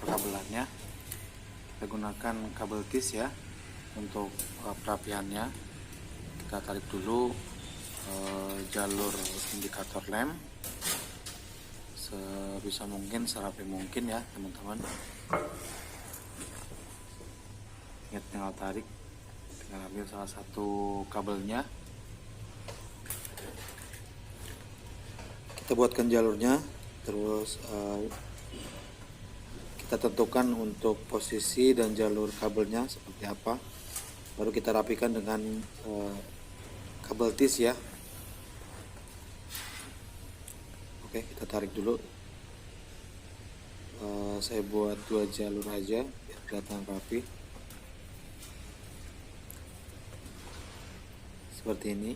perkabelannya. Kita gunakan kabel tis ya untuk perapiannya. Kita tarik dulu jalur indikator lem sebisa mungkin, serapi mungkin ya teman-teman. Ingat, tinggal tarik, tinggal ambil salah satu kabelnya. Kita buatkan jalurnya, terus kita tentukan untuk posisi dan jalur kabelnya seperti apa, baru kita rapikan dengan kabel tis ya. Oke, kita tarik dulu. Saya buat 2 jalur aja biar kelihatan rapi seperti ini.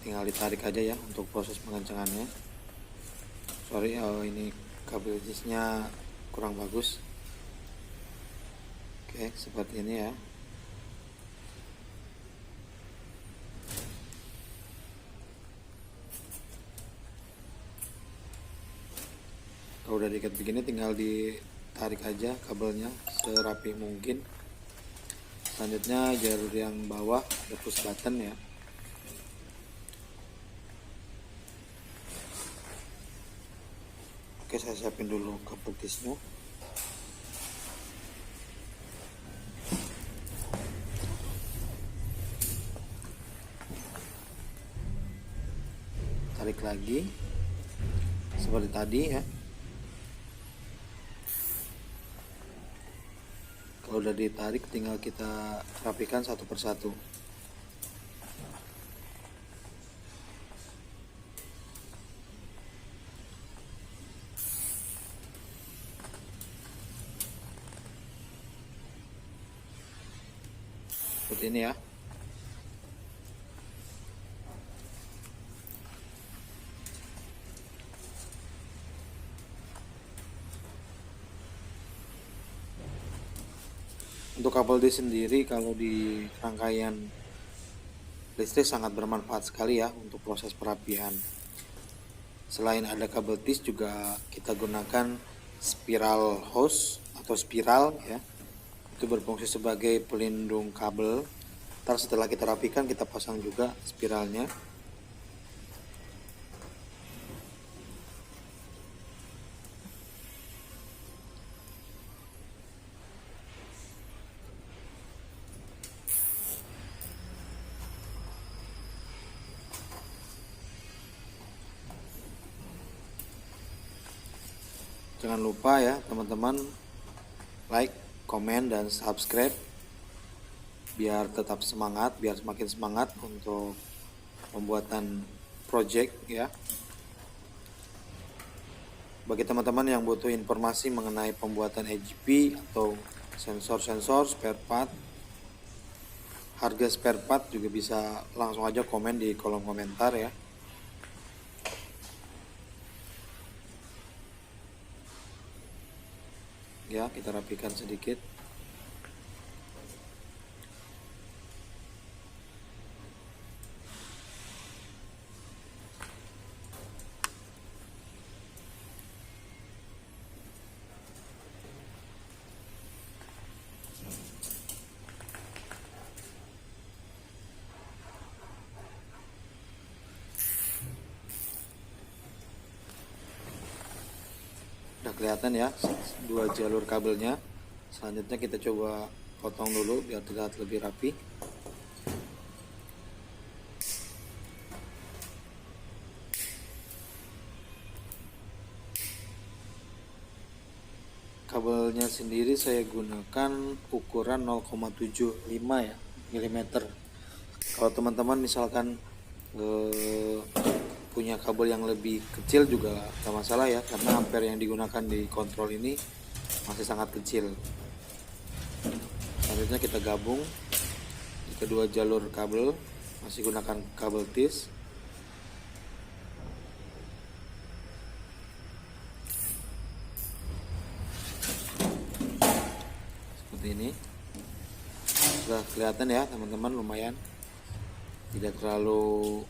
Tinggal ditarik aja ya untuk proses pengencengannya. Sorry, ini kabel tisnya kurang bagus. Oke, seperti ini ya. Kalau udah diikat begini, tinggal ditarik aja kabelnya serapi mungkin. Selanjutnya jalur yang bawah ada push button ya. Oke, saya siapin dulu kabel tisnya. Tarik lagi seperti tadi ya. Kalau udah ditarik, tinggal kita rapikan satu persatu. Seperti ini ya. Untuk kabel tis sendiri kalau di rangkaian listrik sangat bermanfaat sekali ya untuk proses perapian. Selain ada kabel tis, juga kita gunakan spiral hose atau spiral ya. Itu berfungsi sebagai pelindung kabel. Ntar setelah kita rapikan, kita pasang juga spiralnya. Jangan lupa ya teman-teman, like, komen, dan subscribe biar tetap semangat, biar semakin semangat untuk pembuatan project ya. Bagi teman-teman yang butuh informasi mengenai pembuatan EGP atau sensor-sensor, spare part, harga spare part, juga bisa langsung aja komen di kolom komentar ya. Ya, kita rapikan sedikit. Udah kelihatan ya 2 jalur kabelnya. Selanjutnya kita coba potong dulu biar terlihat lebih rapi. Kabelnya sendiri saya gunakan ukuran 0,75 ya mm. Kalau teman-teman misalkan punya kabel yang lebih kecil juga tak masalah ya, karena ampere yang digunakan di kontrol ini masih sangat kecil. Selanjutnya kita gabung di kedua jalur kabel, masih gunakan kabel tis. Seperti ini. sudah kelihatan ya teman-teman, lumayan tidak terlalu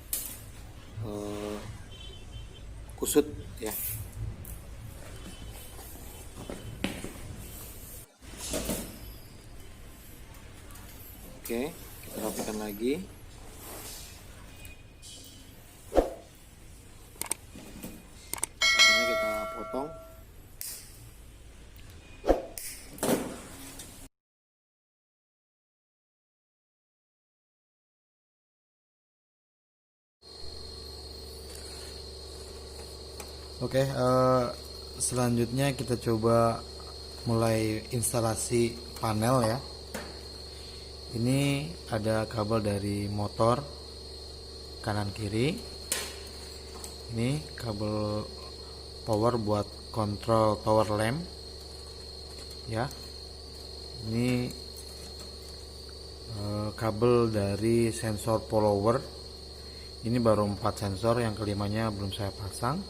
kusut ya. Oke, kita rapikan lagi. Ini kita potong. Oke, selanjutnya kita coba mulai instalasi panel ya. Ini ada kabel dari motor kanan kiri. Ini kabel power buat kontrol power lamp ya. Ini kabel dari sensor follower. Ini baru 4 sensor, yang kelimanya belum saya pasang.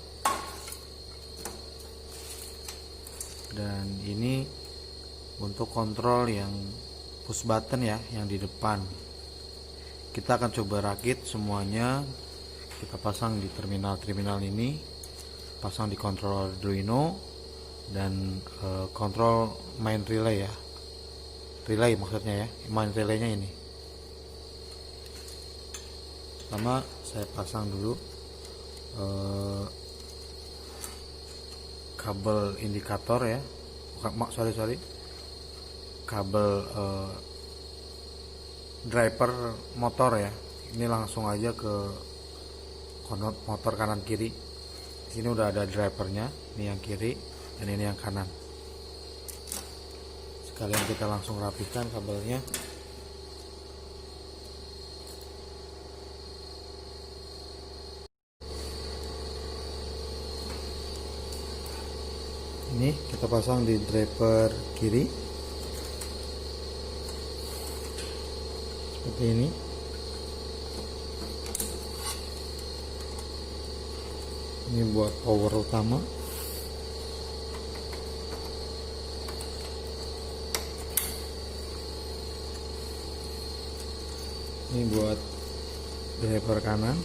Dan ini untuk kontrol yang push button ya, yang di depan. Kita akan coba rakit semuanya, kita pasang di terminal ini, pasang di kontrol Arduino, dan kontrol main relay ya, relay maksudnya ya, main relaynya ini. Pertama saya pasang dulu kabel indikator ya, sorry kabel driver motor ya. Ini langsung aja ke motor kanan kiri. Di sini udah ada drivernya, ini yang kiri dan ini yang kanan. Sekalian kita langsung rapikan kabelnya. Ini kita pasang di driver kiri seperti ini. Ini buat power utama. Ini buat driver kanan.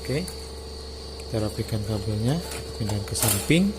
Oke, kita rapikan kabelnya, kita pindah ke samping.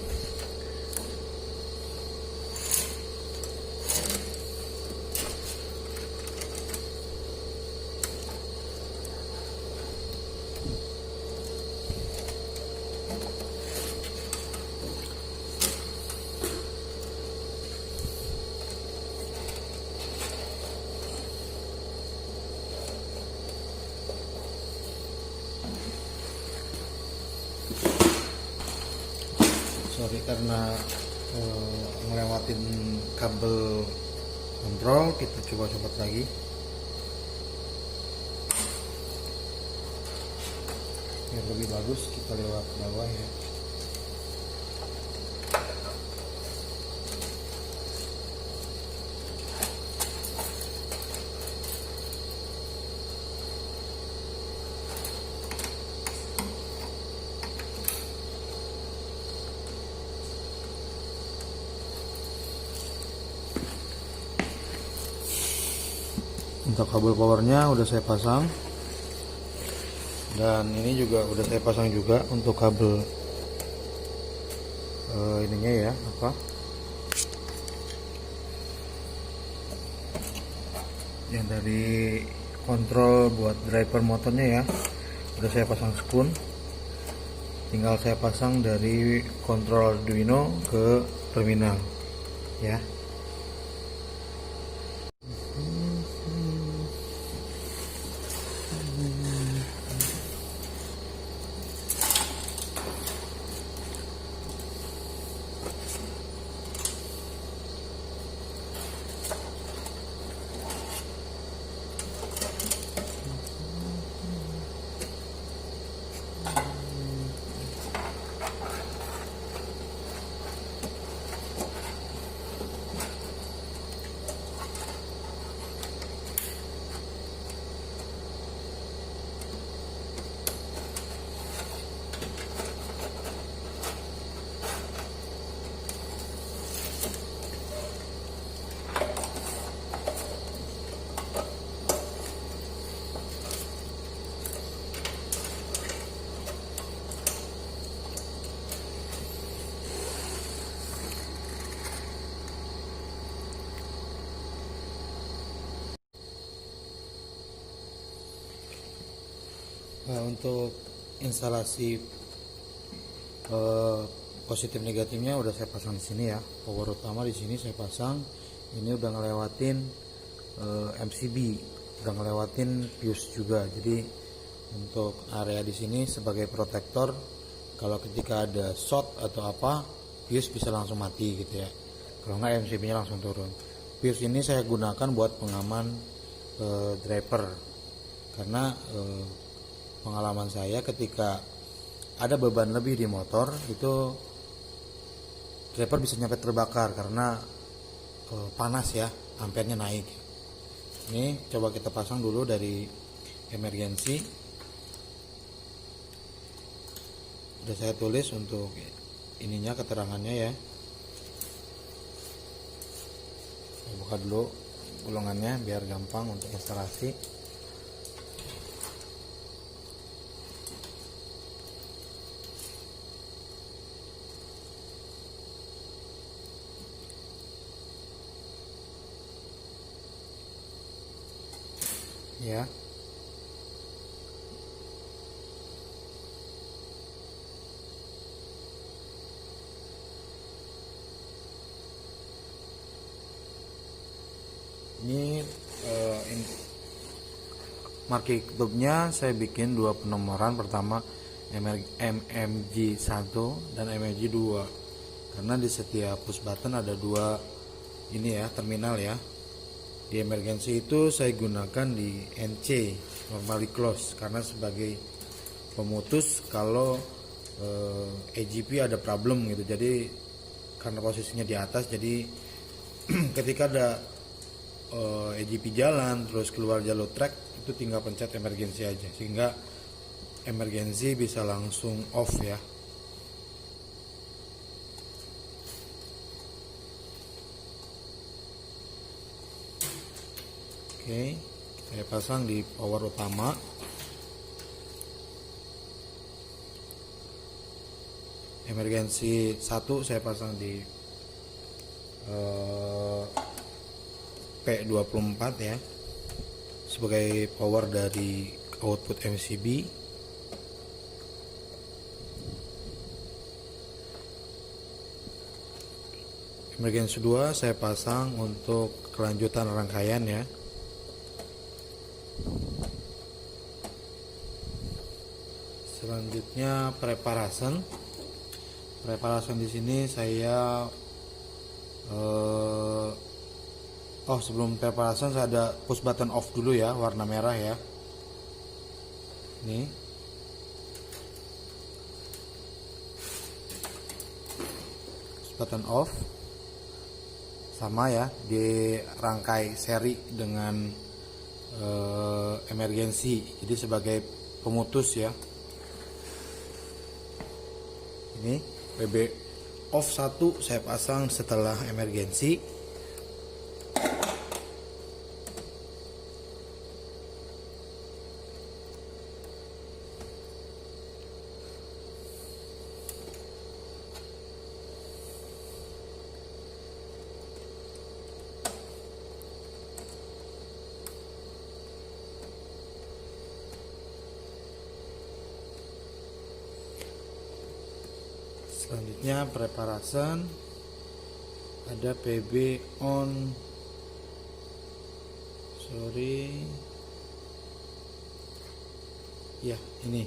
Sorry karena ngelewatin kabel kontrol, kita coba copot lagi. Biar lebih bagus kita lewat bawah ya. Untuk kabel powernya udah saya pasang, dan ini juga udah saya pasang juga untuk kabel ininya ya, apa yang dari kontrol buat driver motornya ya, udah saya pasang spoon. Tinggal saya pasang dari kontrol Arduino ke terminal ya. Nah, untuk instalasi eh, positif negatifnya udah saya pasang di sini ya. Power utama di sini saya pasang. Ini udah ngelewatin MCB, udah ngelewatin fuse juga. Jadi untuk area di sini sebagai protektor, kalau ketika ada short atau apa, fuse bisa langsung mati gitu ya. Kalau nggak MCB-nya langsung turun. Fuse ini saya gunakan buat pengaman driver, karena pengalaman saya ketika ada beban lebih di motor itu driver bisa nyampe terbakar karena panas ya, ampernya naik. Ini coba kita pasang dulu dari emergency. Udah saya tulis untuk ininya, keterangannya ya. Saya buka dulu gulungannya biar gampang untuk instalasi. Ya, ini marking tutupnya saya bikin dua penomoran, pertama MMG 1 dan MMG 2, karena di setiap push button ada dua ini ya, terminal ya. Di emergency itu saya gunakan di NC, normally close, karena sebagai pemutus kalau AGP ada problem gitu. Jadi karena posisinya di atas, jadi ketika ada AGP jalan terus keluar jalur track, itu tinggal pencet emergency aja, sehingga emergency bisa langsung off ya. Oke, saya pasang di power utama. Emergency 1 saya pasang di P24 ya, sebagai power dari output MCB. Emergency 2 saya pasang untuk kelanjutan rangkaian ya. Selanjutnya preparation di sini saya sebelum preparation saya ada push button off dulu ya, warna merah ya. Ini push button off, sama ya, dirangkai seri dengan emergency, jadi sebagai pemutus ya. Ini PB off 1 saya pasang setelah emergency. Selanjutnya preparation, ada PB on, ya ini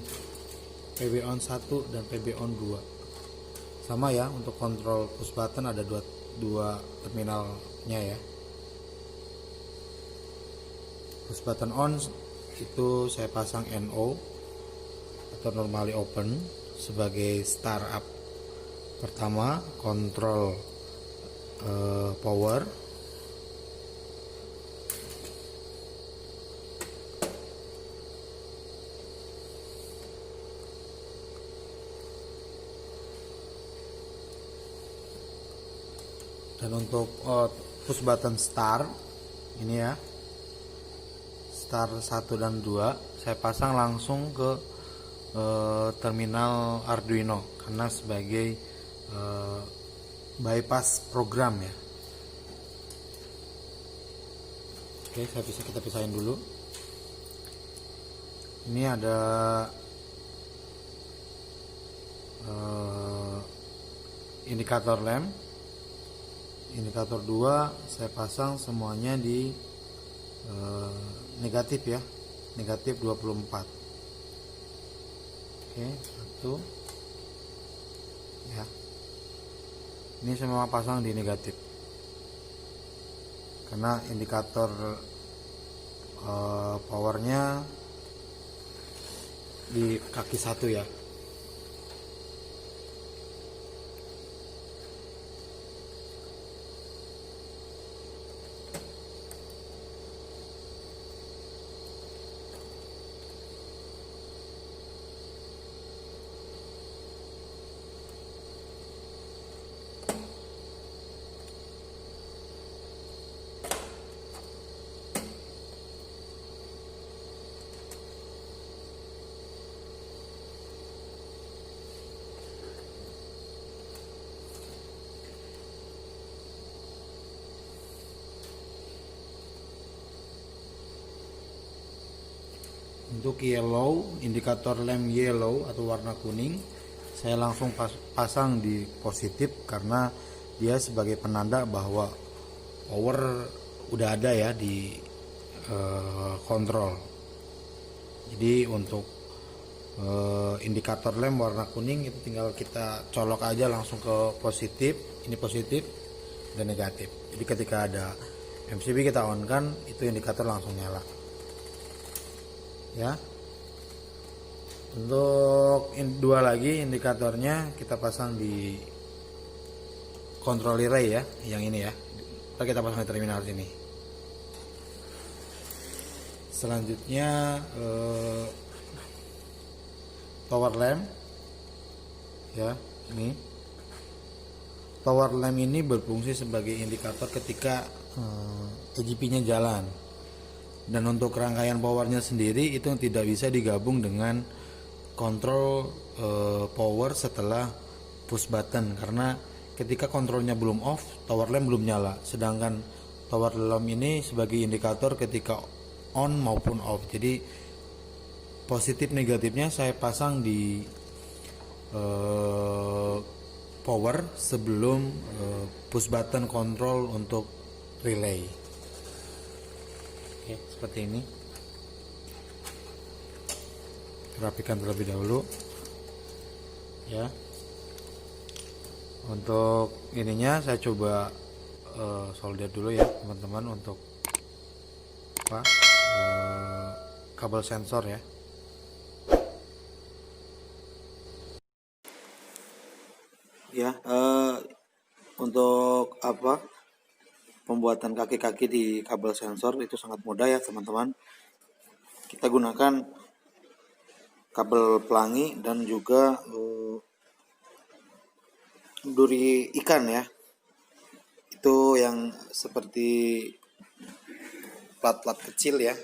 PB on 1 dan PB on 2, sama ya. Untuk kontrol push button ada dua terminalnya ya. Push button on itu saya pasang NO atau normally open sebagai startup. Pertama kontrol power, dan untuk push button start ini ya, start 1 dan 2 saya pasang langsung ke terminal Arduino, karena sebagai bypass program ya. Oke, kita pisahin dulu. Ini ada eh, indikator lem, indikator 2 saya pasang semuanya di negatif ya, negatif 24. Oke, satu ya, ini semua pasang di negatif karena indikator powernya di kaki satu ya. Untuk yellow, indikator lem yellow atau warna kuning, saya langsung pasang di positif karena dia sebagai penanda bahwa power udah ada ya di kontrol. Jadi untuk indikator lem warna kuning itu tinggal kita colok aja langsung ke positif, ini positif dan negatif. Jadi ketika ada MCB kita on kan, itu indikator langsung nyala. Ya, untuk dua lagi indikatornya kita pasang di control relay ya, yang ini ya. Kita pasang di terminal sini. Selanjutnya tower lamp ya, ini tower lamp ini berfungsi sebagai indikator ketika EGP-nya jalan. Dan untuk rangkaian powernya sendiri itu tidak bisa digabung dengan kontrol power setelah push button, karena ketika kontrolnya belum off, tower lamp belum nyala. Sedangkan tower lamp ini sebagai indikator ketika on maupun off. Jadi positif negatifnya saya pasang di power sebelum push button kontrol untuk relay. Oke, seperti ini. Rapikan terlebih dahulu ya. Untuk ininya saya coba solder dulu ya teman-teman, untuk apa kabel sensor ya. Ya, untuk apa pembuatan kaki-kaki di kabel sensor itu sangat mudah ya teman-teman. Kita gunakan kabel pelangi dan juga duri ikan ya, itu yang seperti plat-plat kecil ya,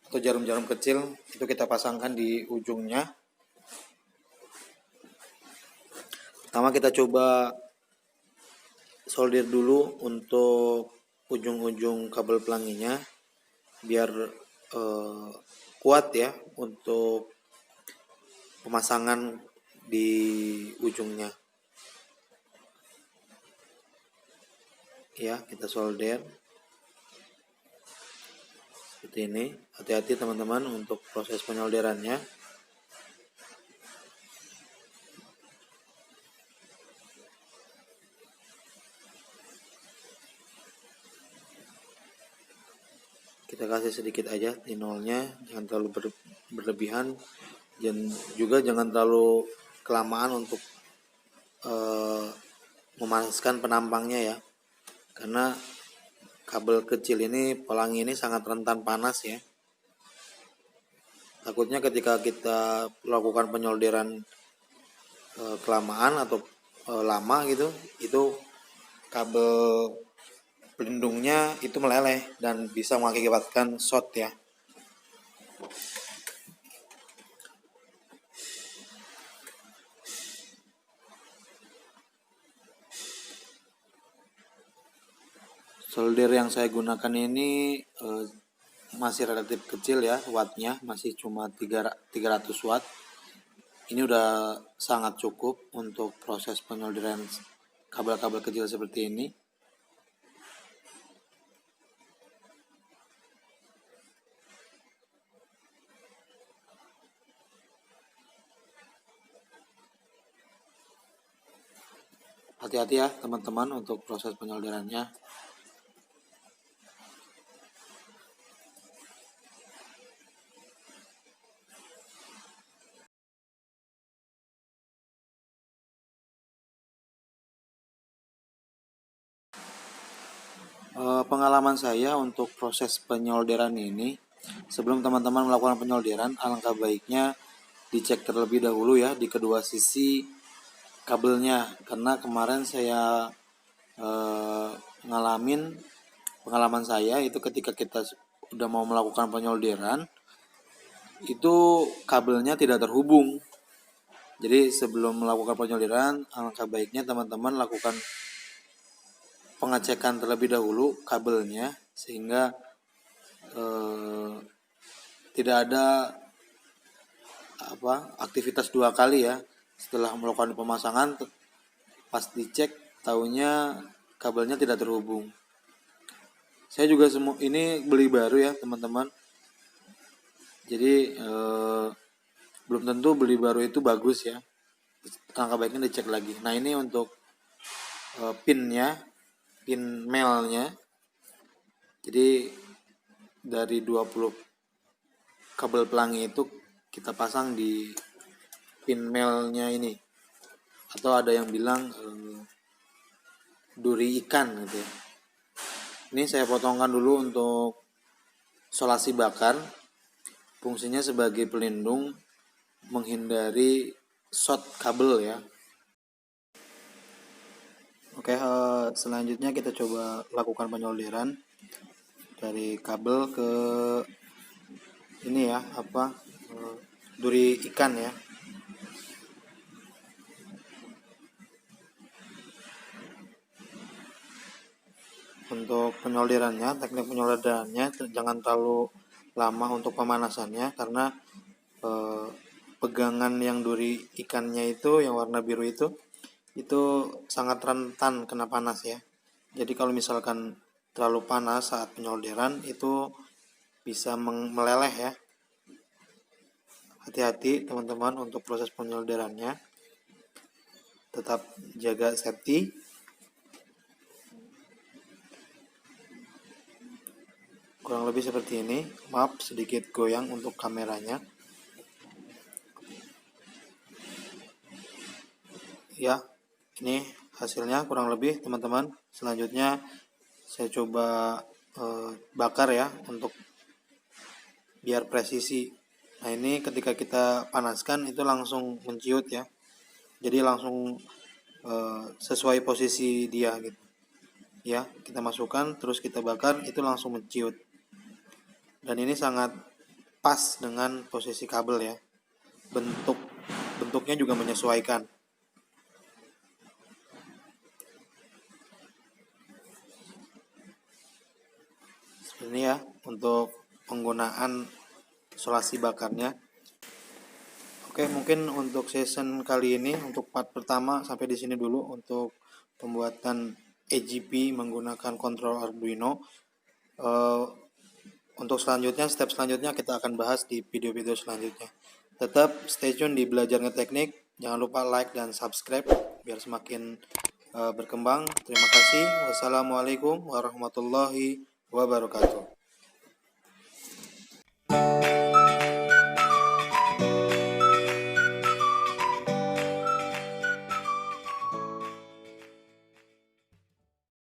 atau jarum-jarum kecil, itu kita pasangkan di ujungnya. Pertama kita coba solder dulu untuk ujung-ujung kabel pelanginya biar kuat ya untuk pemasangan di ujungnya ya. Kita solder seperti ini. Hati-hati teman-teman untuk proses penyolderannya. Kita kasih sedikit aja tinolnya, jangan terlalu berlebihan, dan juga jangan terlalu kelamaan untuk memanaskan penampangnya ya, karena kabel kecil ini, pelangi ini sangat rentan panas ya. Takutnya ketika kita lakukan penyolderan kelamaan atau lama gitu, itu kabel pelindungnya itu meleleh dan bisa mengakibatkan short ya. Solder yang saya gunakan ini masih relatif kecil ya wattnya, masih cuma 300 watt. Ini udah sangat cukup untuk proses penyolderan kabel-kabel kecil seperti ini. Hati-hati ya teman-teman untuk proses penyolderannya. Pengalaman saya untuk proses penyolderan ini, sebelum teman-teman melakukan penyolderan, alangkah baiknya dicek terlebih dahulu ya di kedua sisi kabelnya, karena kemarin saya ngalamin pengalaman saya itu ketika kita udah mau melakukan penyolderan itu kabelnya tidak terhubung. Jadi sebelum melakukan penyolderan, alangkah baiknya teman-teman lakukan pengecekan terlebih dahulu kabelnya sehingga tidak ada aktivitas dua kali ya. Setelah melakukan pemasangan, pas dicek taunya kabelnya tidak terhubung. Saya juga ini beli baru ya teman-teman. Jadi belum tentu beli baru itu bagus ya. Alangkah baiknya dicek lagi. Nah ini untuk pinnya, pin melnya. Jadi dari 20 kabel pelangi itu kita pasang di pin melnya ini, atau ada yang bilang duri ikan gitu ya. Ini saya potongkan dulu untuk solasi bakar, fungsinya sebagai pelindung menghindari short kabel ya. Oke, selanjutnya kita coba lakukan penyolderan dari kabel ke ini ya, duri ikan ya. Untuk penyolderannya, teknik penyolderannya jangan terlalu lama untuk pemanasannya, karena pegangan yang duri ikannya itu yang warna biru itu sangat rentan kena panas ya. Jadi kalau misalkan terlalu panas saat penyolderan itu bisa meleleh ya. Hati-hati teman-teman untuk proses penyolderannya. Tetap jaga safety. Kurang lebih seperti ini. Maaf sedikit goyang untuk kameranya. Ya, ini hasilnya kurang lebih teman-teman. Selanjutnya saya coba bakar ya untuk biar presisi. Nah ini ketika kita panaskan itu langsung menciut ya. Jadi langsung sesuai posisi dia gitu. Ya, kita masukkan terus kita bakar itu langsung menciut. Dan ini sangat pas dengan posisi kabel ya. Bentuknya juga menyesuaikan. Ini ya untuk penggunaan solasi bakarnya. Oke, mungkin untuk season kali ini untuk part pertama sampai di sini dulu untuk pembuatan EGP menggunakan kontrol Arduino. Untuk step selanjutnya kita akan bahas di video-video selanjutnya. Tetap stay tune di Belajar Ngeteknik. Jangan lupa like dan subscribe biar semakin berkembang. Terima kasih. Wassalamualaikum warahmatullahi wabarakatuh.